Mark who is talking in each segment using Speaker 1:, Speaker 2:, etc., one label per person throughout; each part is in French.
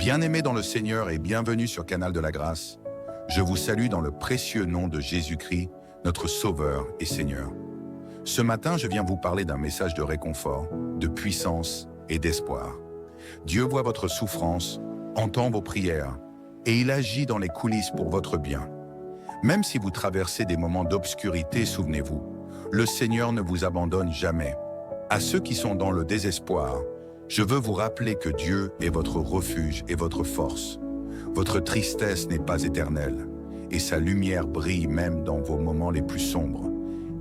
Speaker 1: Bien-aimés dans le Seigneur et bienvenue sur Canal de la Grâce, je vous salue dans le précieux nom de Jésus-Christ, notre Sauveur et Seigneur. Ce matin, je viens vous parler d'un message de réconfort, de puissance et d'espoir. Dieu voit votre souffrance, entend vos prières, et il agit dans les coulisses pour votre bien. Même si vous traversez des moments d'obscurité, souvenez-vous, le Seigneur ne vous abandonne jamais. À ceux qui sont dans le désespoir, je veux vous rappeler que Dieu est votre refuge et votre force. Votre tristesse n'est pas éternelle, et sa lumière brille même dans vos moments les plus sombres.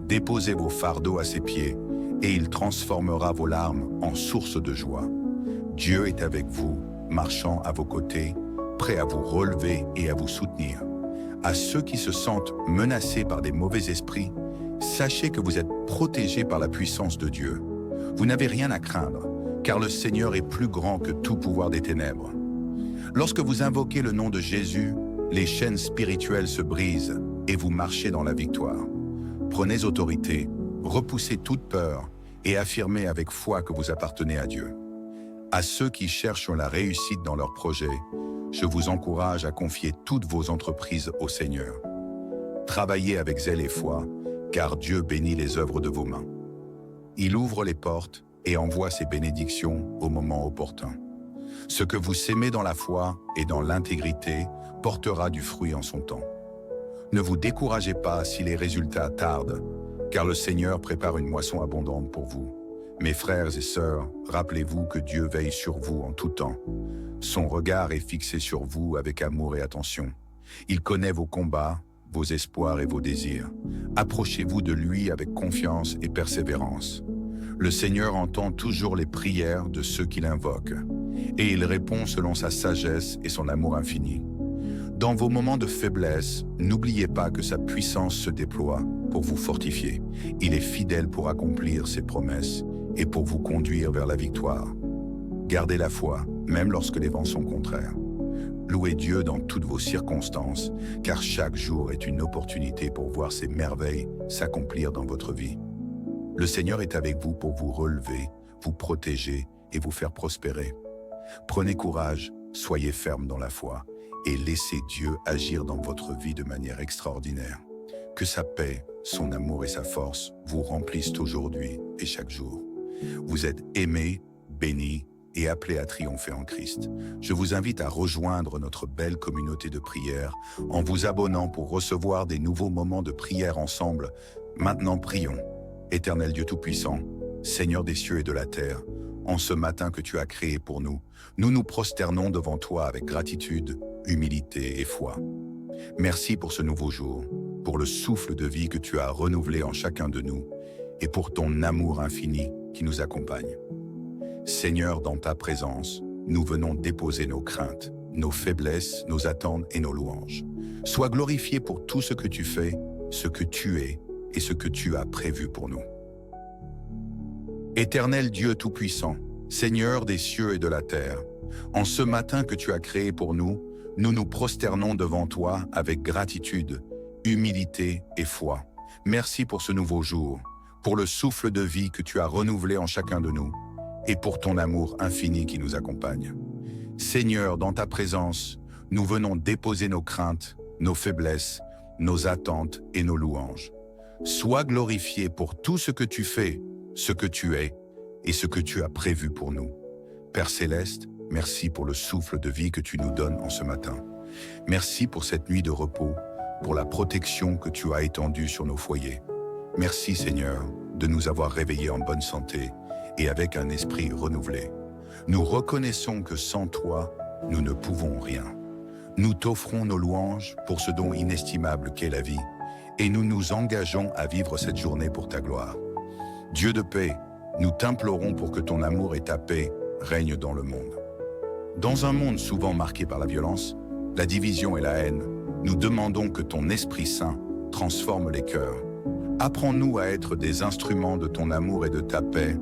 Speaker 1: Déposez vos fardeaux à ses pieds, et il transformera vos larmes en source de joie. Dieu est avec vous, marchant à vos côtés, prêt à vous relever et à vous soutenir. À ceux qui se sentent menacés par des mauvais esprits, sachez que vous êtes protégés par la puissance de Dieu. Vous n'avez rien à craindre, car le Seigneur est plus grand que tout pouvoir des ténèbres. Lorsque vous invoquez le nom de Jésus, les chaînes spirituelles se brisent et vous marchez dans la victoire. Prenez autorité, repoussez toute peur et affirmez avec foi que vous appartenez à Dieu. À ceux qui cherchent la réussite dans leurs projets, je vous encourage à confier toutes vos entreprises au Seigneur. Travaillez avec zèle et foi, car Dieu bénit les œuvres de vos mains. Il ouvre les portes et envoie ses bénédictions au moment opportun. Ce que vous sémez dans la foi et dans l'intégrité portera du fruit en son temps. Ne vous découragez pas si les résultats tardent, car le Seigneur prépare une moisson abondante pour vous. Mes frères et sœurs, rappelez-vous que Dieu veille sur vous en tout temps. Son regard est fixé sur vous avec amour et attention. Il connaît vos combats, vos espoirs et vos désirs. Approchez-vous de lui avec confiance et persévérance. Le Seigneur entend toujours les prières de ceux qui l'invoquent, et il répond selon sa sagesse et son amour infini. Dans vos moments de faiblesse, n'oubliez pas que sa puissance se déploie pour vous fortifier. Il est fidèle pour accomplir ses promesses et pour vous conduire vers la victoire. Gardez la foi, même lorsque les vents sont contraires. Louez Dieu dans toutes vos circonstances, car chaque jour est une opportunité pour voir ses merveilles s'accomplir dans votre vie. Le Seigneur est avec vous pour vous relever, vous protéger et vous faire prospérer. Prenez courage, soyez ferme dans la foi et laissez Dieu agir dans votre vie de manière extraordinaire. Que sa paix, son amour et sa force vous remplissent aujourd'hui et chaque jour. Vous êtes aimés, bénis et appelés à triompher en Christ. Je vous invite à rejoindre notre belle communauté de prière en vous abonnant pour recevoir des nouveaux moments de prière ensemble. Maintenant, prions. Éternel Dieu Tout-Puissant, Seigneur des cieux et de la terre, en ce matin que tu as créé pour nous, nous nous prosternons devant toi avec gratitude, humilité et foi. Merci pour ce nouveau jour, pour le souffle de vie que tu as renouvelé en chacun de nous et pour ton amour infini qui nous accompagne. Seigneur, dans ta présence, nous venons déposer nos craintes, nos faiblesses, nos attentes et nos louanges. Sois glorifié pour tout ce que tu fais, ce que tu es et ce que tu as prévu pour nous. Éternel Dieu Tout-Puissant, Seigneur des cieux et de la terre, en ce matin que tu as créé pour nous, nous nous prosternons devant toi avec gratitude, humilité et foi. Merci pour ce nouveau jour, pour le souffle de vie que tu as renouvelé en chacun de nous, et pour ton amour infini qui nous accompagne. Seigneur, dans ta présence, nous venons déposer nos craintes, nos faiblesses, nos attentes et nos louanges. Sois glorifié pour tout ce que tu fais, ce que tu es et ce que tu as prévu pour nous. Père Céleste, merci pour le souffle de vie que tu nous donnes en ce matin. Merci pour cette nuit de repos, pour la protection que tu as étendue sur nos foyers. Merci Seigneur de nous avoir réveillés en bonne santé et avec un esprit renouvelé. Nous reconnaissons que sans toi, nous ne pouvons rien. Nous t'offrons nos louanges pour ce don inestimable qu'est la vie, et nous nous engageons à vivre cette journée pour ta gloire. Dieu de paix, nous t'implorons pour que ton amour et ta paix règnent dans le monde. Dans un monde souvent marqué par la violence, la division et la haine, nous demandons que ton Esprit Saint transforme les cœurs. Apprends-nous à être des instruments de ton amour et de ta paix,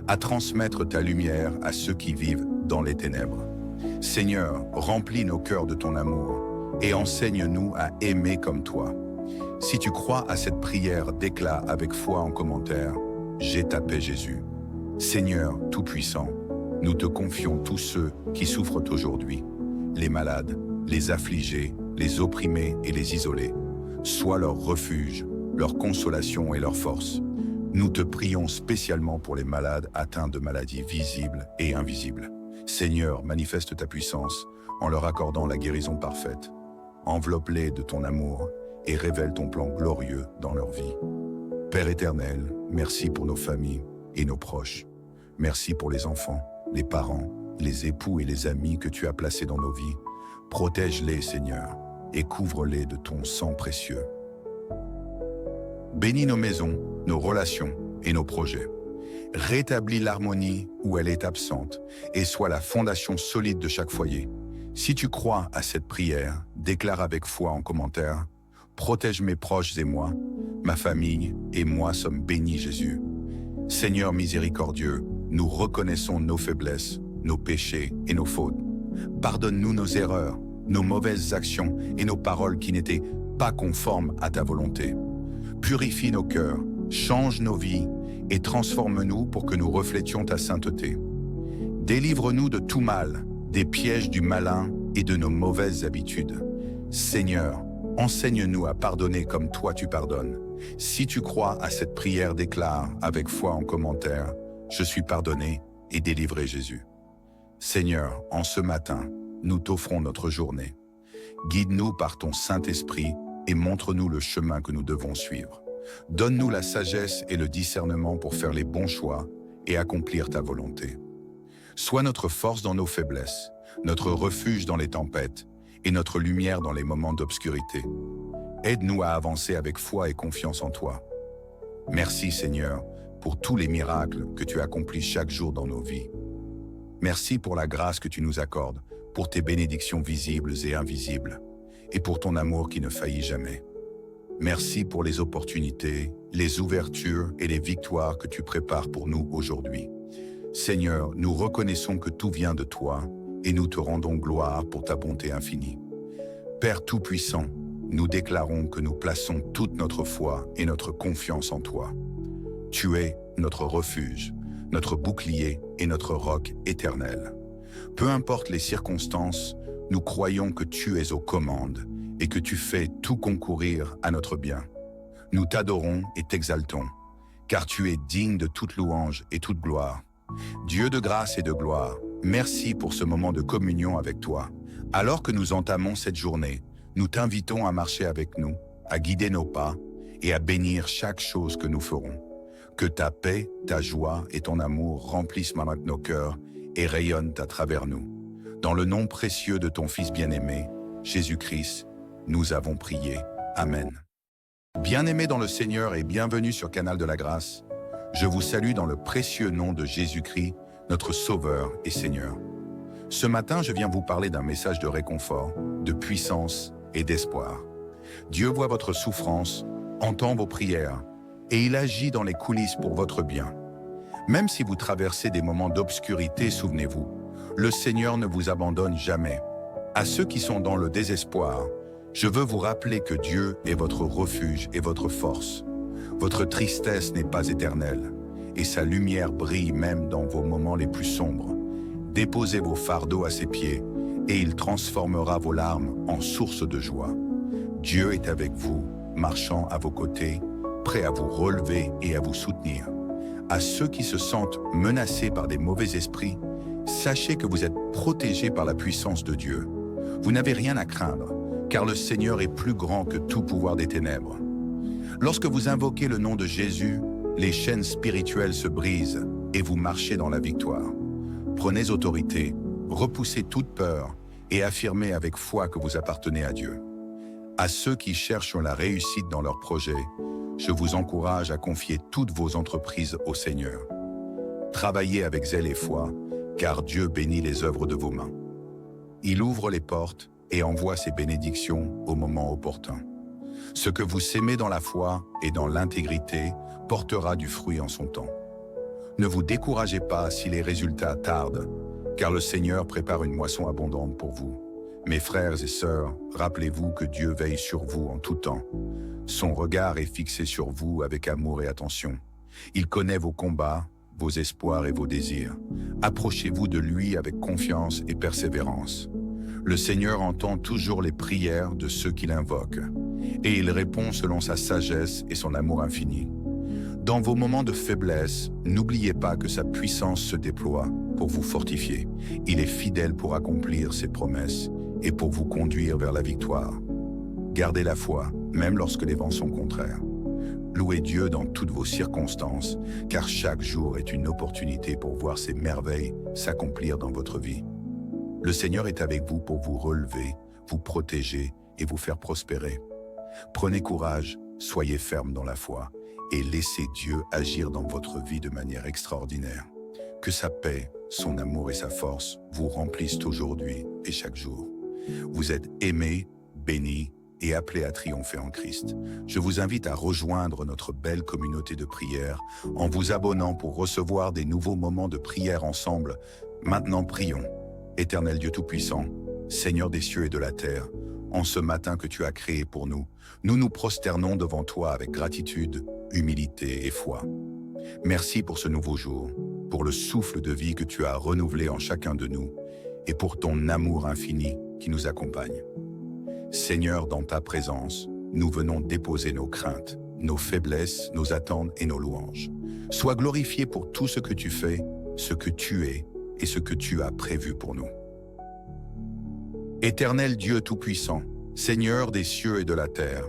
Speaker 1: à transmettre ta lumière à ceux qui vivent dans les ténèbres. Seigneur, remplis nos cœurs de ton amour et enseigne-nous à aimer comme toi. Si tu crois à cette prière, déclare avec foi en commentaire « J'ai ta paix Jésus ». Seigneur Tout-Puissant, nous te confions tous ceux qui souffrent aujourd'hui. les malades, les affligés, les opprimés et les isolés. Sois leur refuge, leur consolation et leur force. Nous te prions spécialement pour les malades atteints de maladies visibles et invisibles. Seigneur, manifeste ta puissance en leur accordant la guérison parfaite. Enveloppe-les de ton amour et révèle ton plan glorieux dans leur vie. Père éternel, merci pour nos familles et nos proches. Merci pour les enfants, les parents, les époux et les amis que tu as placés dans nos vies. Protège-les, Seigneur, et couvre-les de ton sang précieux. Bénis nos maisons, nos relations et nos projets. Rétablis l'harmonie où elle est absente et sois la fondation solide de chaque foyer. Si tu crois à cette prière, déclare avec foi en commentaire « Protège mes proches et moi, ma famille et moi sommes bénis Jésus. » Seigneur miséricordieux, nous reconnaissons nos faiblesses, nos péchés et nos fautes. Pardonne-nous nos erreurs, nos mauvaises actions et nos paroles qui n'étaient pas conformes à ta volonté. Purifie nos cœurs, change nos vies et transforme-nous pour que nous reflétions ta sainteté. Délivre-nous de tout mal, des pièges du malin et de nos mauvaises habitudes. Seigneur, enseigne-nous à pardonner comme toi tu pardonnes. Si tu crois à cette prière, déclare avec foi en commentaire « Je suis pardonné et délivré Jésus ». Seigneur, en ce matin, nous t'offrons notre journée. Guide-nous par ton Saint-Esprit et montre-nous le chemin que nous devons suivre. Donne-nous la sagesse et le discernement pour faire les bons choix et accomplir ta volonté. Sois notre force dans nos faiblesses, notre refuge dans les tempêtes et notre lumière dans les moments d'obscurité. Aide-nous à avancer avec foi et confiance en toi. Merci Seigneur pour tous les miracles que tu accomplis chaque jour dans nos vies. Merci pour la grâce que tu nous accordes, pour tes bénédictions visibles et invisibles, et pour ton amour qui ne faillit jamais. Merci pour les opportunités, les ouvertures et les victoires que tu prépares pour nous aujourd'hui. Seigneur, nous reconnaissons que tout vient de toi et nous te rendons gloire pour ta bonté infinie. Père Tout-Puissant, nous déclarons que nous plaçons toute notre foi et notre confiance en toi. Tu es notre refuge, notre bouclier et notre roc éternel. Peu importe les circonstances, nous croyons que tu es aux commandes et que tu fais tout concourir à notre bien. Nous t'adorons et t'exaltons, car tu es digne de toute louange et toute gloire. Dieu de grâce et de gloire, merci pour ce moment de communion avec toi. Alors que nous entamons cette journée, nous t'invitons à marcher avec nous, à guider nos pas et à bénir chaque chose que nous ferons. Que ta paix, ta joie et ton amour remplissent maintenant nos cœurs et rayonnent à travers nous. Dans le nom précieux de ton Fils bien-aimé, Jésus-Christ, nous avons prié. Amen. Bien-aimés dans le Seigneur et bienvenue sur Canal de la Grâce, je vous salue dans le précieux nom de Jésus-Christ, notre Sauveur et Seigneur. Ce matin, je viens vous parler d'un message de réconfort, de puissance et d'espoir. Dieu voit votre souffrance, entend vos prières, et il agit dans les coulisses pour votre bien. Même si vous traversez des moments d'obscurité, souvenez-vous, le Seigneur ne vous abandonne jamais. À ceux qui sont dans le désespoir, je veux vous rappeler que Dieu est votre refuge et votre force. Votre tristesse n'est pas éternelle, et sa lumière brille même dans vos moments les plus sombres. Déposez vos fardeaux à ses pieds, et il transformera vos larmes en source de joie. Dieu est avec vous, marchant à vos côtés, prêt à vous relever et à vous soutenir. À ceux qui se sentent menacés par des mauvais esprits, sachez que vous êtes protégés par la puissance de Dieu. Vous n'avez rien à craindre, car le Seigneur est plus grand que tout pouvoir des ténèbres. Lorsque vous invoquez le nom de Jésus, les chaînes spirituelles se brisent et vous marchez dans la victoire. Prenez autorité, repoussez toute peur et affirmez avec foi que vous appartenez à Dieu. À ceux qui cherchent la réussite dans leurs projets, je vous encourage à confier toutes vos entreprises au Seigneur. Travaillez avec zèle et foi, car Dieu bénit les œuvres de vos mains. Il ouvre les portes et envoie ses bénédictions au moment opportun. Ce que vous sémez dans la foi et dans l'intégrité portera du fruit en son temps. Ne vous découragez pas si les résultats tardent, car le Seigneur prépare une moisson abondante pour vous. Mes frères et sœurs, rappelez-vous que Dieu veille sur vous en tout temps. Son regard est fixé sur vous avec amour et attention. Il connaît vos combats, vos espoirs et vos désirs. Approchez-vous de lui avec confiance et persévérance. Le Seigneur entend toujours les prières de ceux qui l'invoquent, et il répond selon sa sagesse et son amour infini. Dans vos moments de faiblesse, n'oubliez pas que sa puissance se déploie pour vous fortifier. Il est fidèle pour accomplir ses promesses et pour vous conduire vers la victoire. Gardez la foi, même lorsque les vents sont contraires. Louez Dieu dans toutes vos circonstances, car chaque jour est une opportunité pour voir ses merveilles s'accomplir dans votre vie. Le Seigneur est avec vous pour vous relever, vous protéger et vous faire prospérer. Prenez courage, soyez ferme dans la foi et laissez Dieu agir dans votre vie de manière extraordinaire. Que sa paix, son amour et sa force vous remplissent aujourd'hui et chaque jour. Vous êtes aimés, bénis et appelés à triompher en Christ. Je vous invite à rejoindre notre belle communauté de prière en vous abonnant pour recevoir des nouveaux moments de prière ensemble. Maintenant, prions. Éternel Dieu Tout-Puissant, Seigneur des cieux et de la terre, en ce matin que tu as créé pour nous, nous nous prosternons devant toi avec gratitude, humilité et foi. Merci pour ce nouveau jour, pour le souffle de vie que tu as renouvelé en chacun de nous et pour ton amour infini qui nous accompagne. Seigneur, dans ta présence, nous venons déposer nos craintes, nos faiblesses, nos attentes et nos louanges. Sois glorifié pour tout ce que tu fais, ce que tu es et ce que tu as prévu pour nous. Éternel Dieu Tout-Puissant, Seigneur des cieux et de la terre,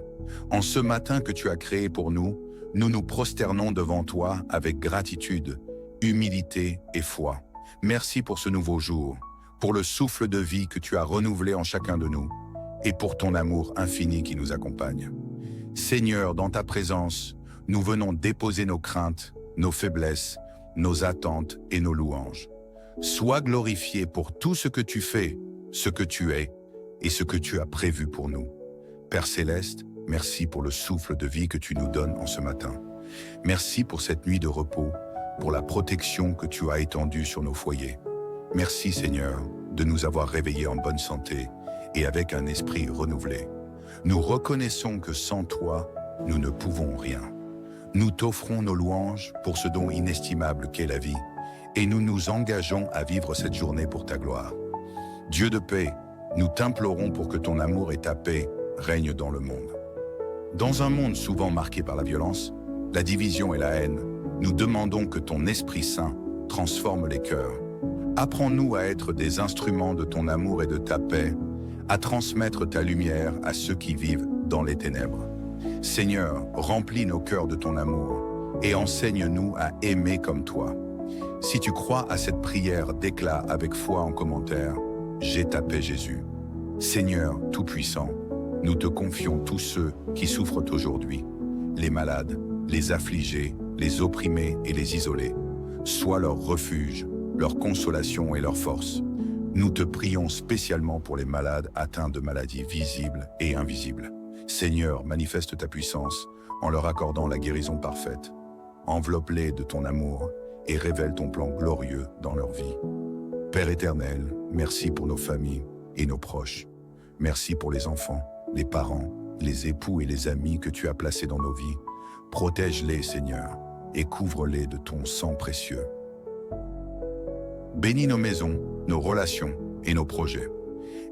Speaker 1: en ce matin que tu as créé pour nous, nous nous prosternons devant toi avec gratitude, humilité et foi. Merci pour ce nouveau jour, pour le souffle de vie que tu as renouvelé en chacun de nous, et pour ton amour infini qui nous accompagne. Seigneur, dans ta présence, nous venons déposer nos craintes, nos faiblesses, nos attentes et nos louanges. Sois glorifié pour tout ce que tu fais, ce que tu es et ce que tu as prévu pour nous. Père Céleste, merci pour le souffle de vie que tu nous donnes en ce matin. Merci pour cette nuit de repos, pour la protection que tu as étendue sur nos foyers. Merci Seigneur de nous avoir réveillés en bonne santé et avec un esprit renouvelé. Nous reconnaissons que sans toi, nous ne pouvons rien. Nous t'offrons nos louanges pour ce don inestimable qu'est la vie, et nous nous engageons à vivre cette journée pour ta gloire. Dieu de paix, nous t'implorons pour que ton amour et ta paix règnent dans le monde. Dans un monde souvent marqué par la violence, la division et la haine, nous demandons que ton Esprit Saint transforme les cœurs. Apprends-nous à être des instruments de ton amour et de ta paix, à transmettre ta lumière à ceux qui vivent dans les ténèbres. Seigneur, remplis nos cœurs de ton amour et enseigne-nous à aimer comme toi. Si tu crois à cette prière, déclare avec foi en commentaire « J'ai ta paix Jésus ». Seigneur Tout-Puissant, nous te confions tous ceux qui souffrent aujourd'hui, les malades, les affligés, les opprimés et les isolés. Sois leur refuge, leur consolation et leur force. Nous te prions spécialement pour les malades atteints de maladies visibles et invisibles. Seigneur, manifeste ta puissance en leur accordant la guérison parfaite. Enveloppe-les de ton amour et révèle ton plan glorieux dans leur vie. Père éternel, merci pour nos familles et nos proches. Merci pour les enfants, les parents, les époux et les amis que tu as placés dans nos vies. Protège-les, Seigneur, et couvre-les de ton sang précieux. Bénis nos maisons, nos relations et nos projets.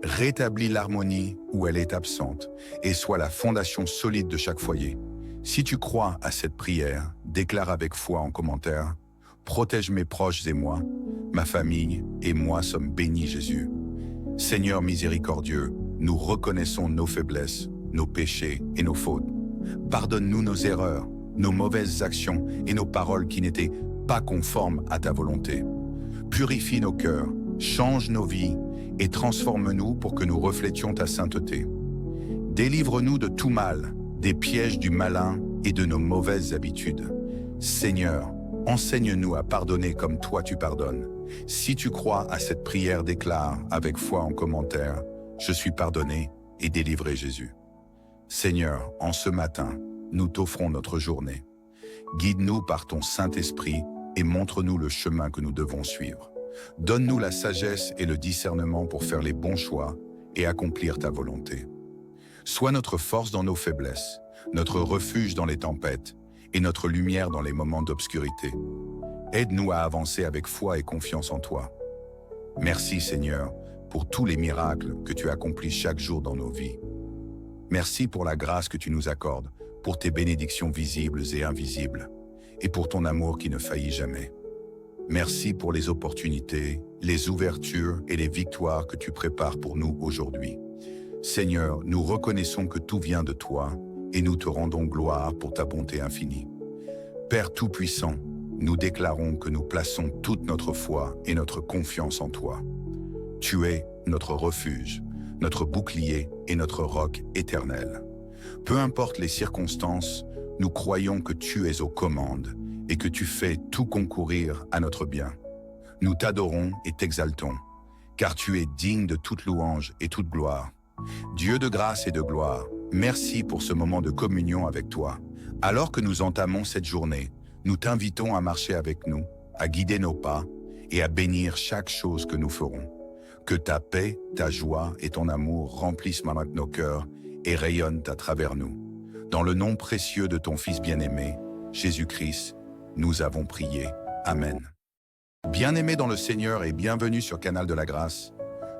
Speaker 1: Rétablis l'harmonie où elle est absente et sois la fondation solide de chaque foyer. Si tu crois à cette prière, déclare avec foi en commentaire « Protège mes proches et moi, ma famille et moi sommes bénis Jésus. » Seigneur miséricordieux, nous reconnaissons nos faiblesses, nos péchés et nos fautes. Pardonne-nous nos erreurs, nos mauvaises actions et nos paroles qui n'étaient pas conformes à ta volonté. Purifie nos cœurs, change nos vies et transforme-nous pour que nous reflétions ta sainteté. Délivre-nous de tout mal, des pièges du malin et de nos mauvaises habitudes. Seigneur, enseigne-nous à pardonner comme toi tu pardonnes. Si tu crois à cette prière, déclare avec foi en commentaire « Je suis pardonné et délivré Jésus ». Seigneur, en ce matin, nous t'offrons notre journée. Guide-nous par ton Saint-Esprit et montre-nous le chemin que nous devons suivre. Donne-nous la sagesse et le discernement pour faire les bons choix et accomplir ta volonté. Sois notre force dans nos faiblesses, notre refuge dans les tempêtes et notre lumière dans les moments d'obscurité. Aide-nous à avancer avec foi et confiance en toi. Merci Seigneur pour tous les miracles que tu accomplis chaque jour dans nos vies. Merci pour la grâce que tu nous accordes, pour tes bénédictions visibles et invisibles, et pour ton amour qui ne faillit jamais. Merci pour les opportunités, les ouvertures et les victoires que tu prépares pour nous aujourd'hui. Seigneur, nous reconnaissons que tout vient de toi et nous te rendons gloire pour ta bonté infinie. Père Tout-Puissant, nous déclarons que nous plaçons toute notre foi et notre confiance en toi. Tu es notre refuge, notre bouclier et notre roc éternel. Peu importe les circonstances, nous croyons que tu es aux commandes et que tu fais tout concourir à notre bien. Nous t'adorons et t'exaltons, car tu es digne de toute louange et toute gloire. Dieu de grâce et de gloire, merci pour ce moment de communion avec toi. Alors que nous entamons cette journée, nous t'invitons à marcher avec nous, à guider nos pas et à bénir chaque chose que nous ferons. Que ta paix, ta joie et ton amour remplissent maintenant nos cœurs et rayonnent à travers nous. Dans le nom précieux de ton Fils bien-aimé, Jésus-Christ, nous avons prié. Amen. Bien-aimés dans le Seigneur et bienvenue sur Canal de la Grâce,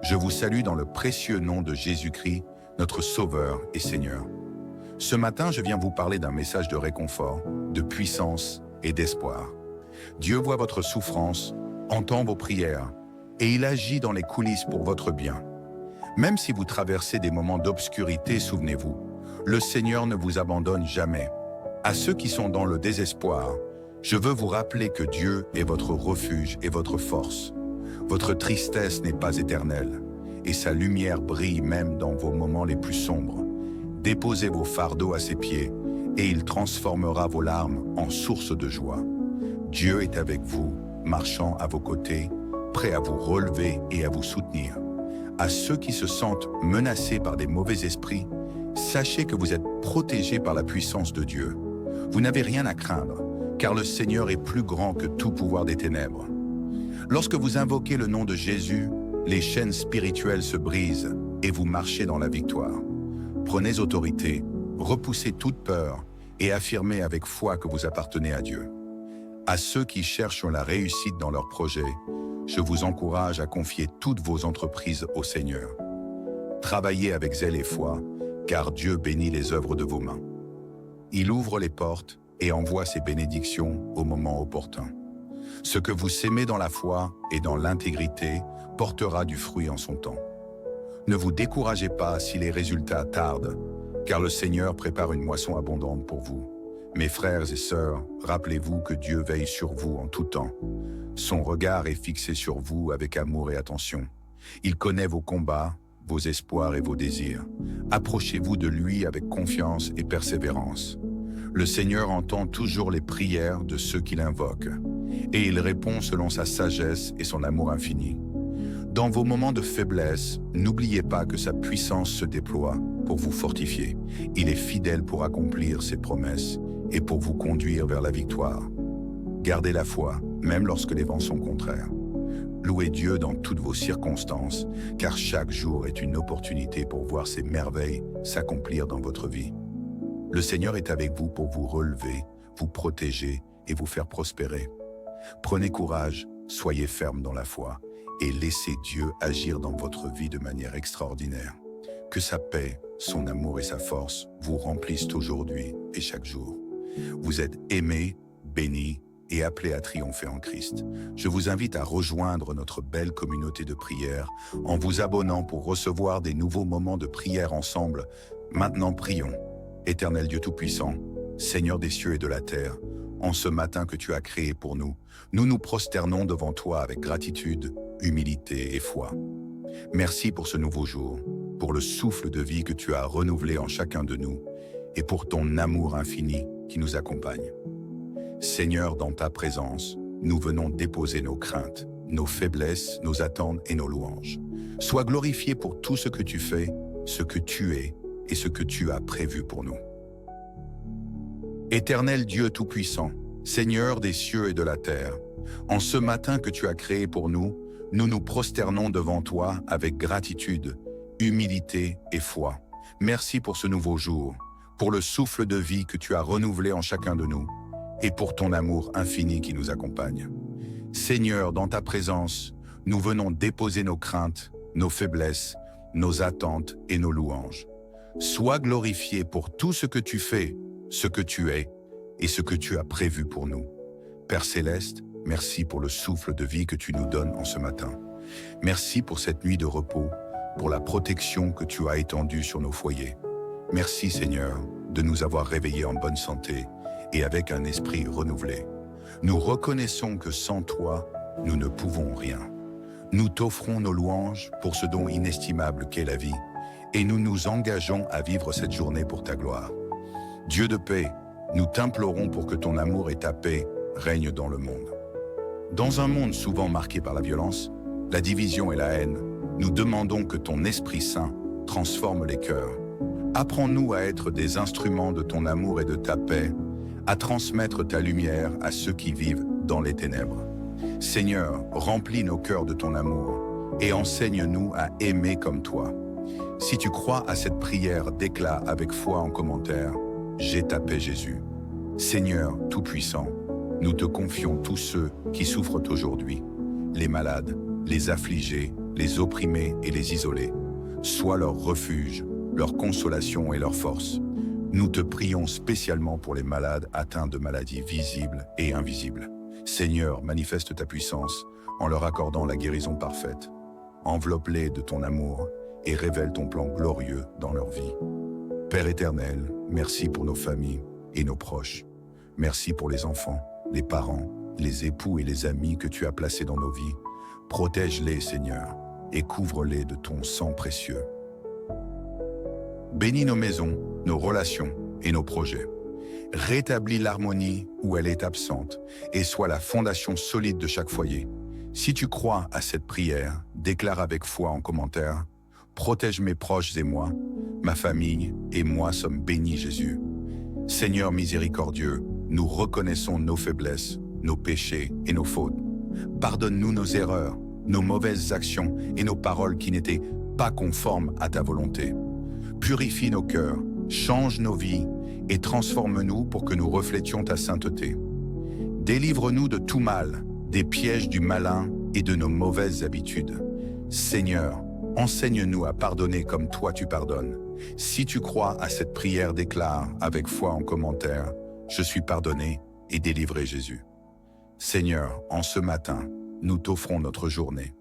Speaker 1: je vous salue dans le précieux nom de Jésus-Christ, notre Sauveur et Seigneur. Ce matin, je viens vous parler d'un message de réconfort, de puissance et d'espoir. Dieu voit votre souffrance, entend vos prières, et il agit dans les coulisses pour votre bien. Même si vous traversez des moments d'obscurité, souvenez-vous, le Seigneur ne vous abandonne jamais. À ceux qui sont dans le désespoir, je veux vous rappeler que Dieu est votre refuge et votre force. Votre tristesse n'est pas éternelle, et sa lumière brille même dans vos moments les plus sombres. Déposez vos fardeaux à ses pieds, et il transformera vos larmes en source de joie. Dieu est avec vous, marchant à vos côtés, prêt à vous relever et à vous soutenir. À ceux qui se sentent menacés par des mauvais esprits, sachez que vous êtes protégés par la puissance de Dieu. Vous n'avez rien à craindre, car le Seigneur est plus grand que tout pouvoir des ténèbres. Lorsque vous invoquez le nom de Jésus, les chaînes spirituelles se brisent et vous marchez dans la victoire. Prenez autorité, repoussez toute peur et affirmez avec foi que vous appartenez à Dieu. À ceux qui cherchent la réussite dans leurs projets, je vous encourage à confier toutes vos entreprises au Seigneur. Travaillez avec zèle et foi, car Dieu bénit les œuvres de vos mains. Il ouvre les portes et envoie ses bénédictions au moment opportun. Ce que vous sémez dans la foi et dans l'intégrité portera du fruit en son temps. Ne vous découragez pas si les résultats tardent, car le Seigneur prépare une moisson abondante pour vous. Mes frères et sœurs, rappelez-vous que Dieu veille sur vous en tout temps. Son regard est fixé sur vous avec amour et attention. Il connaît vos combats, vos espoirs et vos désirs. Approchez-vous de lui avec confiance et persévérance. Le Seigneur entend toujours les prières de ceux qui l'invoquent, et il répond selon sa sagesse et son amour infini. Dans vos moments de faiblesse, n'oubliez pas que sa puissance se déploie pour vous fortifier. Il est fidèle pour accomplir ses promesses et pour vous conduire vers la victoire. Gardez la foi, même lorsque les vents sont contraires. Louez Dieu dans toutes vos circonstances, car chaque jour est une opportunité pour voir ses merveilles s'accomplir dans votre vie. Le Seigneur est avec vous pour vous relever, vous protéger et vous faire prospérer. Prenez courage, soyez ferme dans la foi et laissez Dieu agir dans votre vie de manière extraordinaire. Que sa paix, son amour et sa force vous remplissent aujourd'hui et chaque jour. Vous êtes aimés, bénis et appelés à triompher en Christ. Je vous invite à rejoindre notre belle communauté de prière en vous abonnant pour recevoir des nouveaux moments de prière ensemble. Maintenant, prions. Éternel Dieu Tout-Puissant, Seigneur des cieux et de la terre, en ce matin que tu as créé pour nous, nous nous prosternons devant toi avec gratitude, humilité et foi. Merci pour ce nouveau jour, pour le souffle de vie que tu as renouvelé en chacun de nous et pour ton amour infini qui nous accompagne. Seigneur, dans ta présence, nous venons déposer nos craintes, nos faiblesses, nos attentes et nos louanges. Sois glorifié pour tout ce que tu fais, ce que tu es et ce que tu as prévu pour nous. Éternel Dieu Tout-Puissant, Seigneur des cieux et de la terre, en ce matin que tu as créé pour nous, nous nous prosternons devant toi avec gratitude, humilité et foi. Merci pour ce nouveau jour, pour le souffle de vie que tu as renouvelé en chacun de nous, et pour ton amour infini qui nous accompagne. Seigneur, dans ta présence, nous venons déposer nos craintes, nos faiblesses, nos attentes et nos louanges. Sois glorifié pour tout ce que tu fais, ce que tu es et ce que tu as prévu pour nous. Père Céleste, merci pour le souffle de vie que tu nous donnes en ce matin. Merci pour cette nuit de repos, pour la protection que tu as étendue sur nos foyers. Merci Seigneur de nous avoir réveillés en bonne santé et avec un esprit renouvelé. Nous reconnaissons que sans toi, nous ne pouvons rien. Nous t'offrons nos louanges pour ce don inestimable qu'est la vie et nous nous engageons à vivre cette journée pour ta gloire. Dieu de paix, nous t'implorons pour que ton amour et ta paix règnent dans le monde. Dans un monde souvent marqué par la violence, la division et la haine, nous demandons que ton Esprit Saint transforme les cœurs. Apprends-nous à être des instruments de ton amour et de ta paix, à transmettre ta lumière à ceux qui vivent dans les ténèbres. Seigneur, remplis nos cœurs de ton amour et enseigne-nous à aimer comme toi. Si tu crois à cette prière, déclare avec foi en commentaire « J'ai ta paix Jésus ». Seigneur Tout-Puissant, nous te confions tous ceux qui souffrent aujourd'hui, les malades, les affligés, les opprimés et les isolés. Sois leur refuge, leur consolation et leur force. Nous te prions spécialement pour les malades atteints de maladies visibles et invisibles. Seigneur, manifeste ta puissance en leur accordant la guérison parfaite. Enveloppe-les de ton amour et révèle ton plan glorieux dans leur vie. Père éternel, merci pour nos familles et nos proches. Merci pour les enfants, les parents, les époux et les amis que tu as placés dans nos vies. Protège-les, Seigneur, et couvre-les de ton sang précieux. Bénis nos maisons, nos relations et nos projets. Rétablis l'harmonie où elle est absente et sois la fondation solide de chaque foyer. Si tu crois à cette prière, déclare avec foi en commentaire « Protège mes proches et moi, ma famille et moi sommes bénis Jésus. » Seigneur miséricordieux, nous reconnaissons nos faiblesses, nos péchés et nos fautes. Pardonne-nous nos erreurs, nos mauvaises actions et nos paroles qui n'étaient pas conformes à ta volonté. Purifie nos cœurs, change nos vies et transforme-nous pour que nous reflétions ta sainteté. Délivre-nous de tout mal, des pièges du malin et de nos mauvaises habitudes. Seigneur, enseigne-nous à pardonner comme toi tu pardonnes. Si tu crois à cette prière, déclare avec foi en commentaire « Je suis pardonné et délivré Jésus ». Seigneur, en ce matin, nous t'offrons notre journée.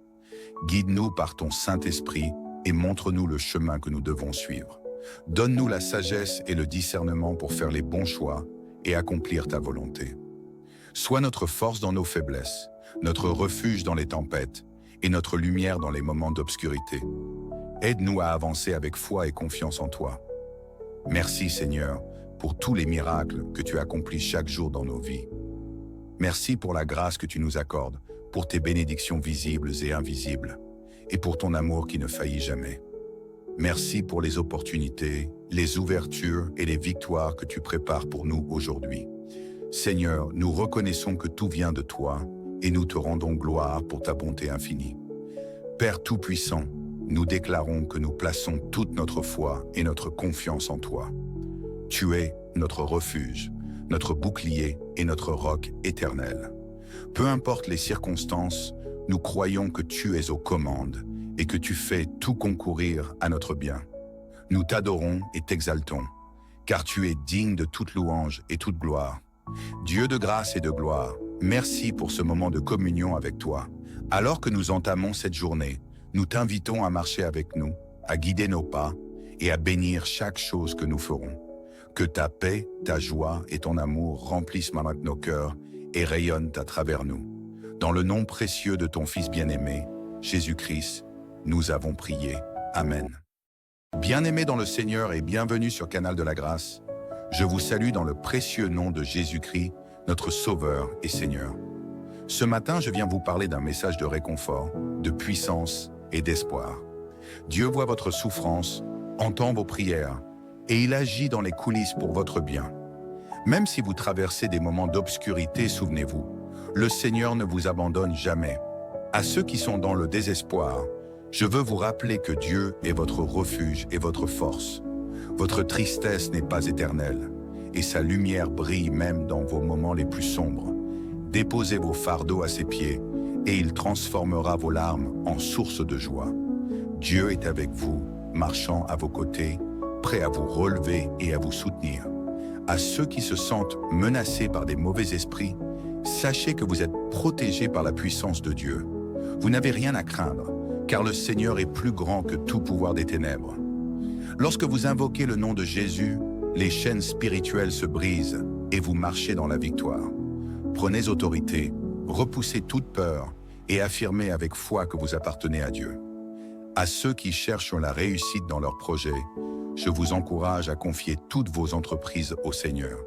Speaker 1: Guide-nous par ton Saint-Esprit et montre-nous le chemin que nous devons suivre. Donne-nous la sagesse et le discernement pour faire les bons choix et accomplir ta volonté. Sois notre force dans nos faiblesses, notre refuge dans les tempêtes et notre lumière dans les moments d'obscurité. Aide-nous à avancer avec foi et confiance en toi. Merci Seigneur pour tous les miracles que tu accomplis chaque jour dans nos vies. Merci pour la grâce que tu nous accordes, pour tes bénédictions visibles et invisibles, et pour ton amour qui ne faillit jamais. Merci pour les opportunités, les ouvertures et les victoires que tu prépares pour nous aujourd'hui. Seigneur, nous reconnaissons que tout vient de toi et nous te rendons gloire pour ta bonté infinie. Père Tout-Puissant, nous déclarons que nous plaçons toute notre foi et notre confiance en toi. Tu es notre refuge, notre bouclier et notre roc éternel. Peu importe les circonstances, nous croyons que tu es aux commandes et que tu fais tout concourir à notre bien. Nous t'adorons et t'exaltons, car tu es digne de toute louange et toute gloire. Dieu de grâce et de gloire, merci pour ce moment de communion avec toi. Alors que nous entamons cette journée, nous t'invitons à marcher avec nous, à guider nos pas et à bénir chaque chose que nous ferons. Que ta paix, ta joie et ton amour remplissent maintenant nos cœurs et rayonnent à travers nous. Dans le nom précieux de ton Fils bien-aimé, Jésus-Christ, nous avons prié. Amen. Bien-aimés dans le Seigneur et bienvenue sur Canal de la Grâce, je vous salue dans le précieux nom de Jésus-Christ, notre Sauveur et Seigneur. Ce matin, je viens vous parler d'un message de réconfort, de puissance et d'espoir. Dieu voit votre souffrance, entend vos prières, et il agit dans les coulisses pour votre bien. Même si vous traversez des moments d'obscurité, souvenez-vous, le Seigneur ne vous abandonne jamais. À ceux qui sont dans le désespoir, je veux vous rappeler que Dieu est votre refuge et votre force. Votre tristesse n'est pas éternelle, et sa lumière brille même dans vos moments les plus sombres. Déposez vos fardeaux à ses pieds, et il transformera vos larmes en source de joie. Dieu est avec vous, marchant à vos côtés, prêt à vous relever et à vous soutenir. À ceux qui se sentent menacés par des mauvais esprits, sachez que vous êtes protégés par la puissance de Dieu. Vous n'avez rien à craindre, car le Seigneur est plus grand que tout pouvoir des ténèbres. Lorsque vous invoquez le nom de Jésus, les chaînes spirituelles se brisent et vous marchez dans la victoire. Prenez autorité, repoussez toute peur et affirmez avec foi que vous appartenez à Dieu. À ceux qui cherchent la réussite dans leurs projets, je vous encourage à confier toutes vos entreprises au Seigneur.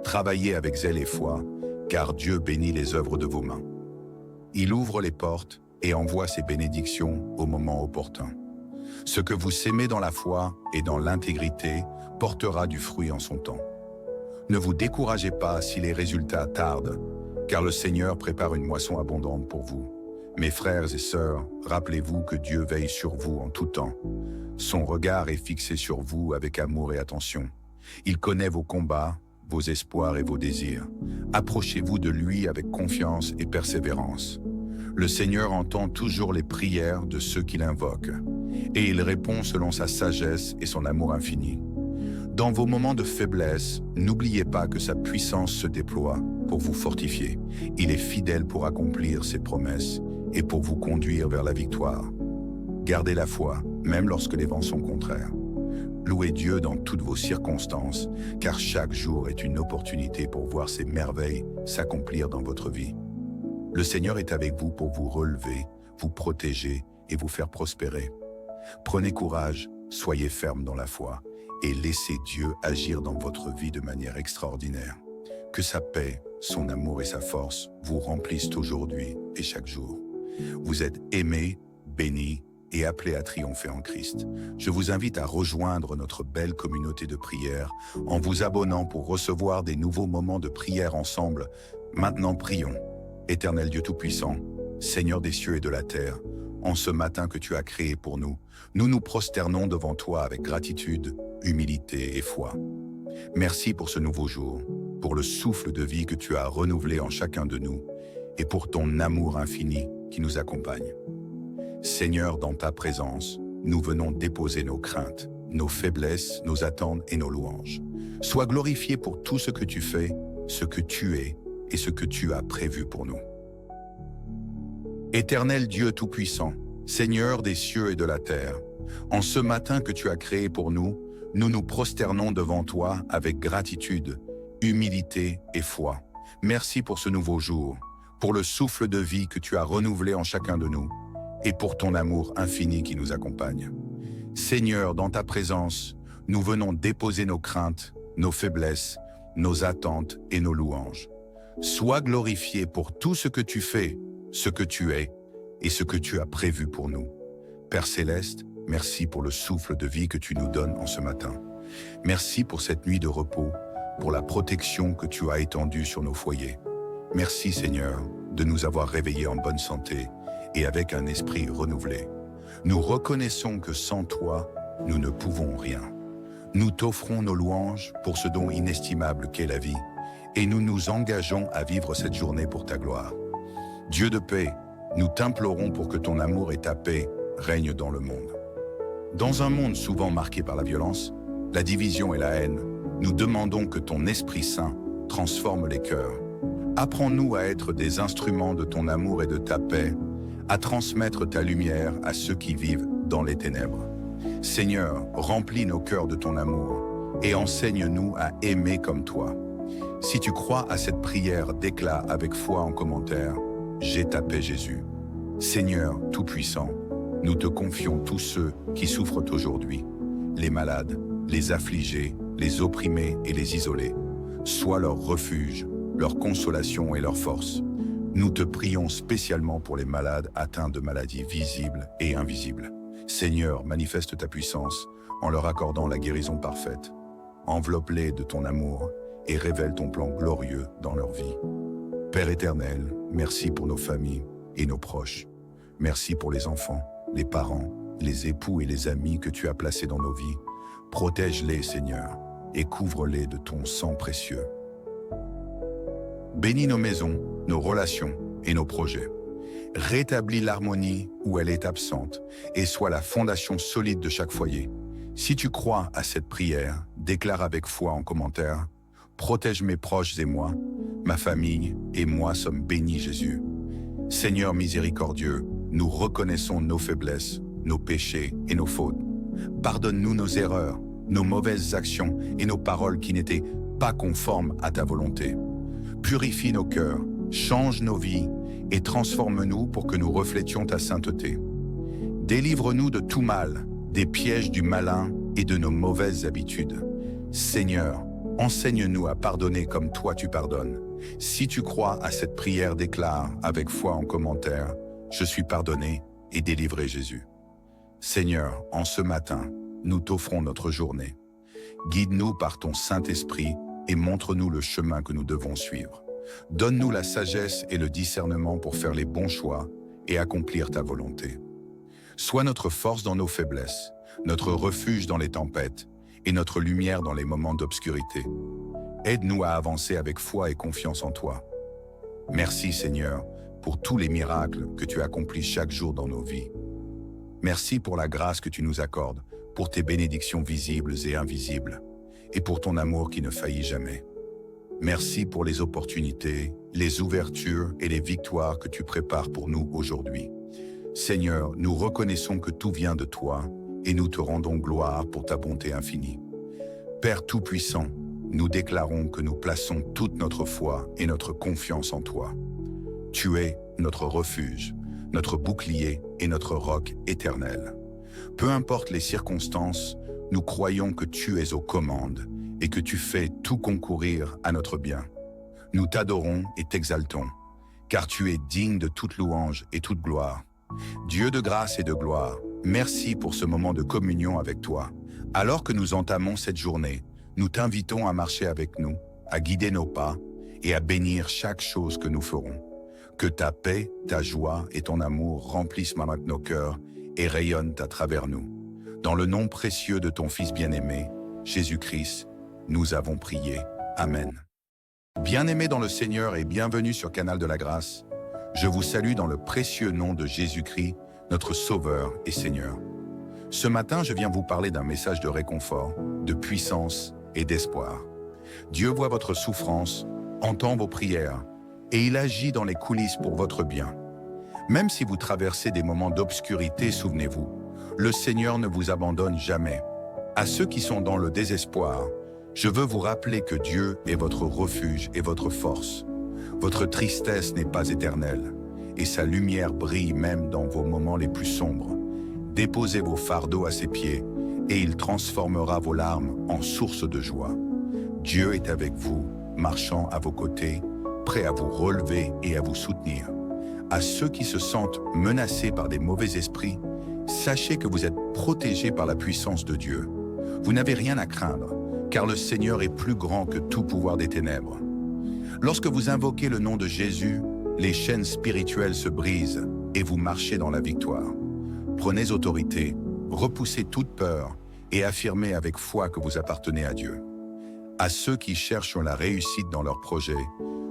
Speaker 1: Travaillez avec zèle et foi, car Dieu bénit les œuvres de vos mains. Il ouvre les portes et envoie ses bénédictions au moment opportun. Ce que vous sémez dans la foi et dans l'intégrité portera du fruit en son temps. Ne vous découragez pas si les résultats tardent, car le Seigneur prépare une moisson abondante pour vous. Mes frères et sœurs, rappelez-vous que Dieu veille sur vous en tout temps. Son regard est fixé sur vous avec amour et attention. Il connaît vos combats, vos espoirs et vos désirs. Approchez-vous de lui avec confiance et persévérance. Le Seigneur entend toujours les prières de ceux qui l'invoquent, et il répond selon sa sagesse et son amour infini. Dans vos moments de faiblesse, n'oubliez pas que sa puissance se déploie pour vous fortifier. Il est fidèle pour accomplir ses promesses et pour vous conduire vers la victoire. Gardez la foi, même lorsque les vents sont contraires. Louez Dieu dans toutes vos circonstances, car chaque jour est une opportunité pour voir ses merveilles s'accomplir dans votre vie. Le Seigneur est avec vous pour vous relever, vous protéger et vous faire prospérer. Prenez courage, soyez ferme dans la foi et laissez Dieu agir dans votre vie de manière extraordinaire. Que sa paix, son amour et sa force vous remplissent aujourd'hui et chaque jour. Vous êtes aimés, bénis et appelés à triompher en Christ. Je vous invite à rejoindre notre belle communauté de prière en vous abonnant pour recevoir des nouveaux moments de prière ensemble. Maintenant, prions. Éternel Dieu Tout-Puissant, Seigneur des cieux et de la terre, en ce matin que tu as créé pour nous, nous nous prosternons devant toi avec gratitude, humilité et foi. Merci pour ce nouveau jour, pour le souffle de vie que tu as renouvelé en chacun de nous et pour ton amour infini qui nous accompagne. Seigneur, dans ta présence, nous venons déposer nos craintes, nos faiblesses, nos attentes et nos louanges. Sois glorifié pour tout ce que tu fais, ce que tu es et ce que tu as prévu pour nous. Éternel Dieu Tout-Puissant, Seigneur des cieux et de la terre, en ce matin que tu as créé pour nous, nous nous prosternons devant toi avec gratitude, humilité et foi. Merci pour ce nouveau jour, pour le souffle de vie que tu as renouvelé en chacun de nous, et pour ton amour infini qui nous accompagne. Seigneur, dans ta présence, nous venons déposer nos craintes, nos faiblesses, nos attentes et nos louanges. Sois glorifié pour tout ce que tu fais, ce que tu es et ce que tu as prévu pour nous. Père Céleste, merci pour le souffle de vie que tu nous donnes en ce matin. Merci pour cette nuit de repos, pour la protection que tu as étendue sur nos foyers. Merci Seigneur de nous avoir réveillés en bonne santé et avec un esprit renouvelé. Nous reconnaissons que sans toi, nous ne pouvons rien. Nous t'offrons nos louanges pour ce don inestimable qu'est la vie, et nous nous engageons à vivre cette journée pour ta gloire. Dieu de paix, nous t'implorons pour que ton amour et ta paix règnent dans le monde. Dans un monde souvent marqué par la violence, la division et la haine, nous demandons que ton Esprit Saint transforme les cœurs. Apprends-nous à être des instruments de ton amour et de ta paix, à transmettre ta lumière à ceux qui vivent dans les ténèbres. Seigneur, remplis nos cœurs de ton amour et enseigne-nous à aimer comme toi. Si tu crois à cette prière, déclare avec foi en commentaire « J'ai ta paix Jésus ». Seigneur Tout-Puissant, nous te confions tous ceux qui souffrent aujourd'hui, les malades, les affligés, les opprimés et les isolés. Sois leur refuge, leur consolation et leur force. Nous te prions spécialement pour les malades atteints de maladies visibles et invisibles. Seigneur, manifeste ta puissance en leur accordant la guérison parfaite. Enveloppe-les de ton amour et révèle ton plan glorieux dans leur vie. Père éternel, merci pour nos familles et nos proches. Merci pour les enfants, les parents, les époux et les amis que tu as placés dans nos vies. Protège-les, Seigneur, et couvre-les de ton sang précieux. Bénis nos maisons, nos relations et nos projets. Rétablis l'harmonie où elle est absente et sois la fondation solide de chaque foyer. Si tu crois à cette prière, déclare avec foi en commentaire: protège mes proches et moi, ma famille et moi sommes bénis Jésus. Seigneur miséricordieux, nous reconnaissons nos faiblesses, nos péchés et nos fautes. Pardonne-nous nos erreurs, nos mauvaises actions et nos paroles qui n'étaient pas conformes à ta volonté. Purifie nos cœurs, change nos vies et transforme-nous pour que nous reflétions ta sainteté. Délivre-nous de tout mal, des pièges du malin et de nos mauvaises habitudes. Seigneur, enseigne-nous à pardonner comme toi tu pardonnes. Si tu crois à cette prière, déclare avec foi en commentaire: je suis pardonné et délivré Jésus. Seigneur, en ce matin, nous t'offrons notre journée. Guide-nous par ton Saint-Esprit et montre-nous le chemin que nous devons suivre. Donne-nous la sagesse et le discernement pour faire les bons choix et accomplir ta volonté. Sois notre force dans nos faiblesses, notre refuge dans les tempêtes et notre lumière dans les moments d'obscurité. Aide-nous à avancer avec foi et confiance en toi. Merci Seigneur pour tous les miracles que tu accomplis chaque jour dans nos vies. Merci pour la grâce que tu nous accordes, pour tes bénédictions visibles et invisibles, et pour ton amour qui ne faillit jamais. Merci pour les opportunités, les ouvertures et les victoires que tu prépares pour nous aujourd'hui. Seigneur, nous reconnaissons que tout vient de toi et nous te rendons gloire pour ta bonté infinie. Père Tout-Puissant, nous déclarons que nous plaçons toute notre foi et notre confiance en toi. Tu es notre refuge, notre bouclier et notre roc éternel. Peu importe les circonstances, nous croyons que tu es aux commandes et que tu fais tout concourir à notre bien. Nous t'adorons et t'exaltons, car tu es digne de toute louange et toute gloire. Dieu de grâce et de gloire, merci pour ce moment de communion avec toi. Alors que nous entamons cette journée, nous t'invitons à marcher avec nous, à guider nos pas et à bénir chaque chose que nous ferons. Que ta paix, ta joie et ton amour remplissent maintenant nos cœurs et rayonnent à travers nous. Dans le nom précieux de ton Fils bien-aimé, Jésus-Christ, nous avons prié. Amen. Bien-aimés dans le Seigneur et bienvenue sur Canal de la Grâce, je vous salue dans le précieux nom de Jésus-Christ, notre Sauveur et Seigneur. Ce matin, je viens vous parler d'un message de réconfort, de puissance et d'espoir. Dieu voit votre souffrance, entend vos prières, et il agit dans les coulisses pour votre bien. Même si vous traversez des moments d'obscurité, souvenez-vous, le Seigneur ne vous abandonne jamais. À ceux qui sont dans le désespoir, je veux vous rappeler que Dieu est votre refuge et votre force. Votre tristesse n'est pas éternelle, et sa lumière brille même dans vos moments les plus sombres. Déposez vos fardeaux à ses pieds, et il transformera vos larmes en source de joie. Dieu est avec vous, marchant à vos côtés, prêt à vous relever et à vous soutenir. À ceux qui se sentent menacés par des mauvais esprits, sachez que vous êtes protégés par la puissance de Dieu. Vous n'avez rien à craindre, car le Seigneur est plus grand que tout pouvoir des ténèbres. Lorsque vous invoquez le nom de Jésus, les chaînes spirituelles se brisent et vous marchez dans la victoire. Prenez autorité, repoussez toute peur et affirmez avec foi que vous appartenez à Dieu. À ceux qui cherchent la réussite dans leurs projets,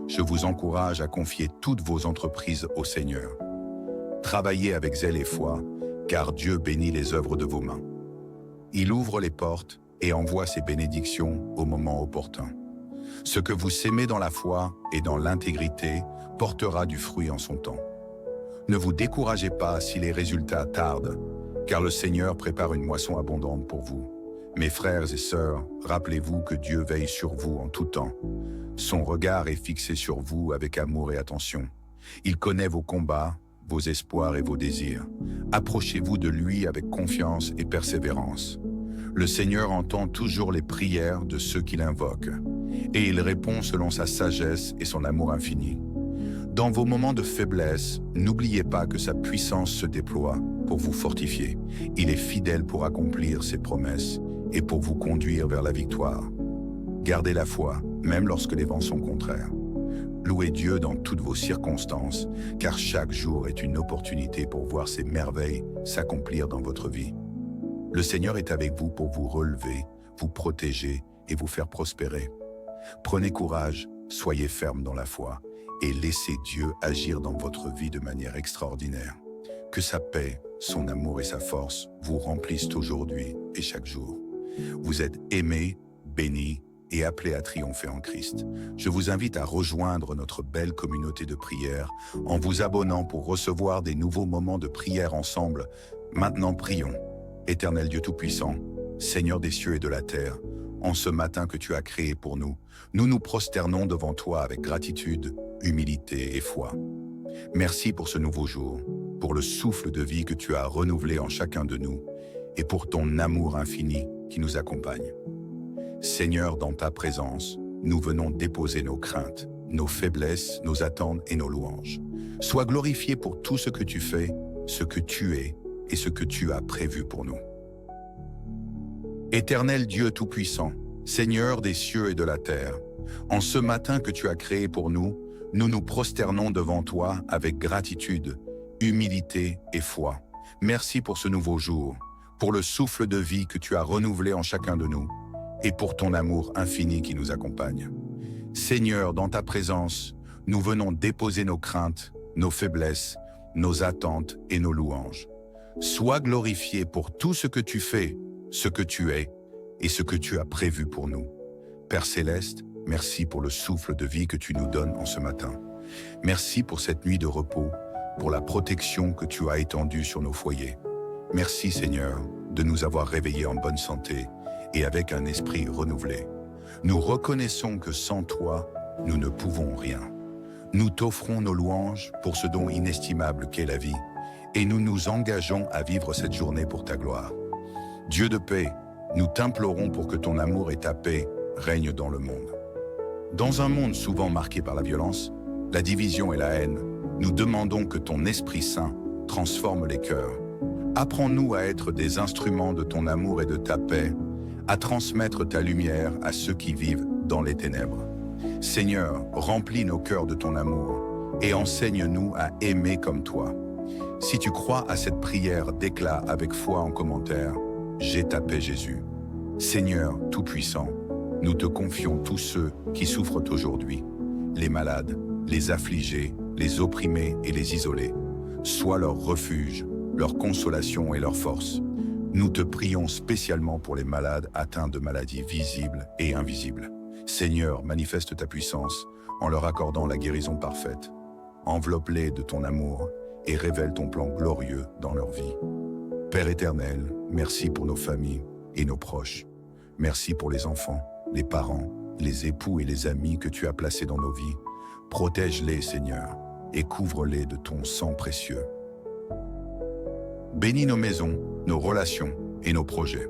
Speaker 1: je vous encourage à confier toutes vos entreprises au Seigneur. Travaillez avec zèle et foi, car Dieu bénit les œuvres de vos mains. Il ouvre les portes et envoie ses bénédictions au moment opportun. Ce que vous sémez dans la foi et dans l'intégrité portera du fruit en son temps. Ne vous découragez pas si les résultats tardent, car le Seigneur prépare une moisson abondante pour vous. Mes frères et sœurs, rappelez-vous que Dieu veille sur vous en tout temps. Son regard est fixé sur vous avec amour et attention. Il connaît vos combats, vos espoirs et vos désirs. Approchez-vous de lui avec confiance et persévérance. Le Seigneur entend toujours les prières de ceux qui l'invoquent, et il répond selon sa sagesse et son amour infini. Dans vos moments de faiblesse, n'oubliez pas que sa puissance se déploie pour vous fortifier. Il est fidèle pour accomplir ses promesses et pour vous conduire vers la victoire. Gardez la foi, même lorsque les vents sont contraires. Louez Dieu dans toutes vos circonstances, car chaque jour est une opportunité pour voir ses merveilles s'accomplir dans votre vie. Le Seigneur est avec vous pour vous relever, vous protéger et vous faire prospérer. Prenez courage, soyez ferme dans la foi et laissez Dieu agir dans votre vie de manière extraordinaire. Que sa paix, son amour et sa force vous remplissent aujourd'hui et chaque jour. Vous êtes aimés, bénis et appelés à triompher en Christ. Je vous invite à rejoindre notre belle communauté de prière en vous abonnant pour recevoir des nouveaux moments de prière ensemble. Maintenant, prions. Éternel Dieu Tout-Puissant, Seigneur des cieux et de la terre, en ce matin que tu as créé pour nous, nous nous prosternons devant toi avec gratitude, humilité et foi. Merci pour ce nouveau jour, pour le souffle de vie que tu as renouvelé en chacun de nous et pour ton amour infini qui nous accompagne. Seigneur, dans ta présence, nous venons déposer nos craintes, nos faiblesses, nos attentes et nos louanges. Sois glorifié pour tout ce que tu fais, ce que tu es et ce que tu as prévu pour nous. Éternel Dieu Tout-Puissant, Seigneur des cieux et de la terre, en ce matin que tu as créé pour nous, nous nous prosternons devant toi avec gratitude, humilité et foi. Merci pour ce nouveau jour, pour le souffle de vie que tu as renouvelé en chacun de nous, et pour ton amour infini qui nous accompagne. Seigneur, dans ta présence, nous venons déposer nos craintes, nos faiblesses, nos attentes et nos louanges. Sois glorifié pour tout ce que tu fais, ce que tu es et ce que tu as prévu pour nous. Père Céleste, merci pour le souffle de vie que tu nous donnes en ce matin. Merci pour cette nuit de repos, pour la protection que tu as étendue sur nos foyers. Merci Seigneur de nous avoir réveillés en bonne santé et avec un esprit renouvelé. Nous reconnaissons que sans toi, nous ne pouvons rien. Nous t'offrons nos louanges pour ce don inestimable qu'est la vie et nous nous engageons à vivre cette journée pour ta gloire. Dieu de paix, nous t'implorons pour que ton amour et ta paix règnent dans le monde. Dans un monde souvent marqué par la violence, la division et la haine, nous demandons que ton Esprit Saint transforme les cœurs. Apprends-nous à être des instruments de ton amour et de ta paix, à transmettre ta lumière à ceux qui vivent dans les ténèbres. Seigneur, remplis nos cœurs de ton amour et enseigne-nous à aimer comme toi. Si tu crois à cette prière, déclare avec foi en commentaire « J'ai ta paix Jésus ». Seigneur Tout-Puissant, nous te confions tous ceux qui souffrent aujourd'hui, les malades, les affligés, les opprimés et les isolés. Sois leur refuge, leur consolation et leur force. Nous te prions spécialement pour les malades atteints de maladies visibles et invisibles. Seigneur, manifeste ta puissance en leur accordant la guérison parfaite. Enveloppe-les de ton amour et révèle ton plan glorieux dans leur vie. Père éternel, merci pour nos familles et nos proches. Merci pour les enfants, les parents, les époux et les amis que tu as placés dans nos vies. Protège-les, Seigneur, et couvre-les de ton sang précieux. Bénis nos maisons, nos relations et nos projets.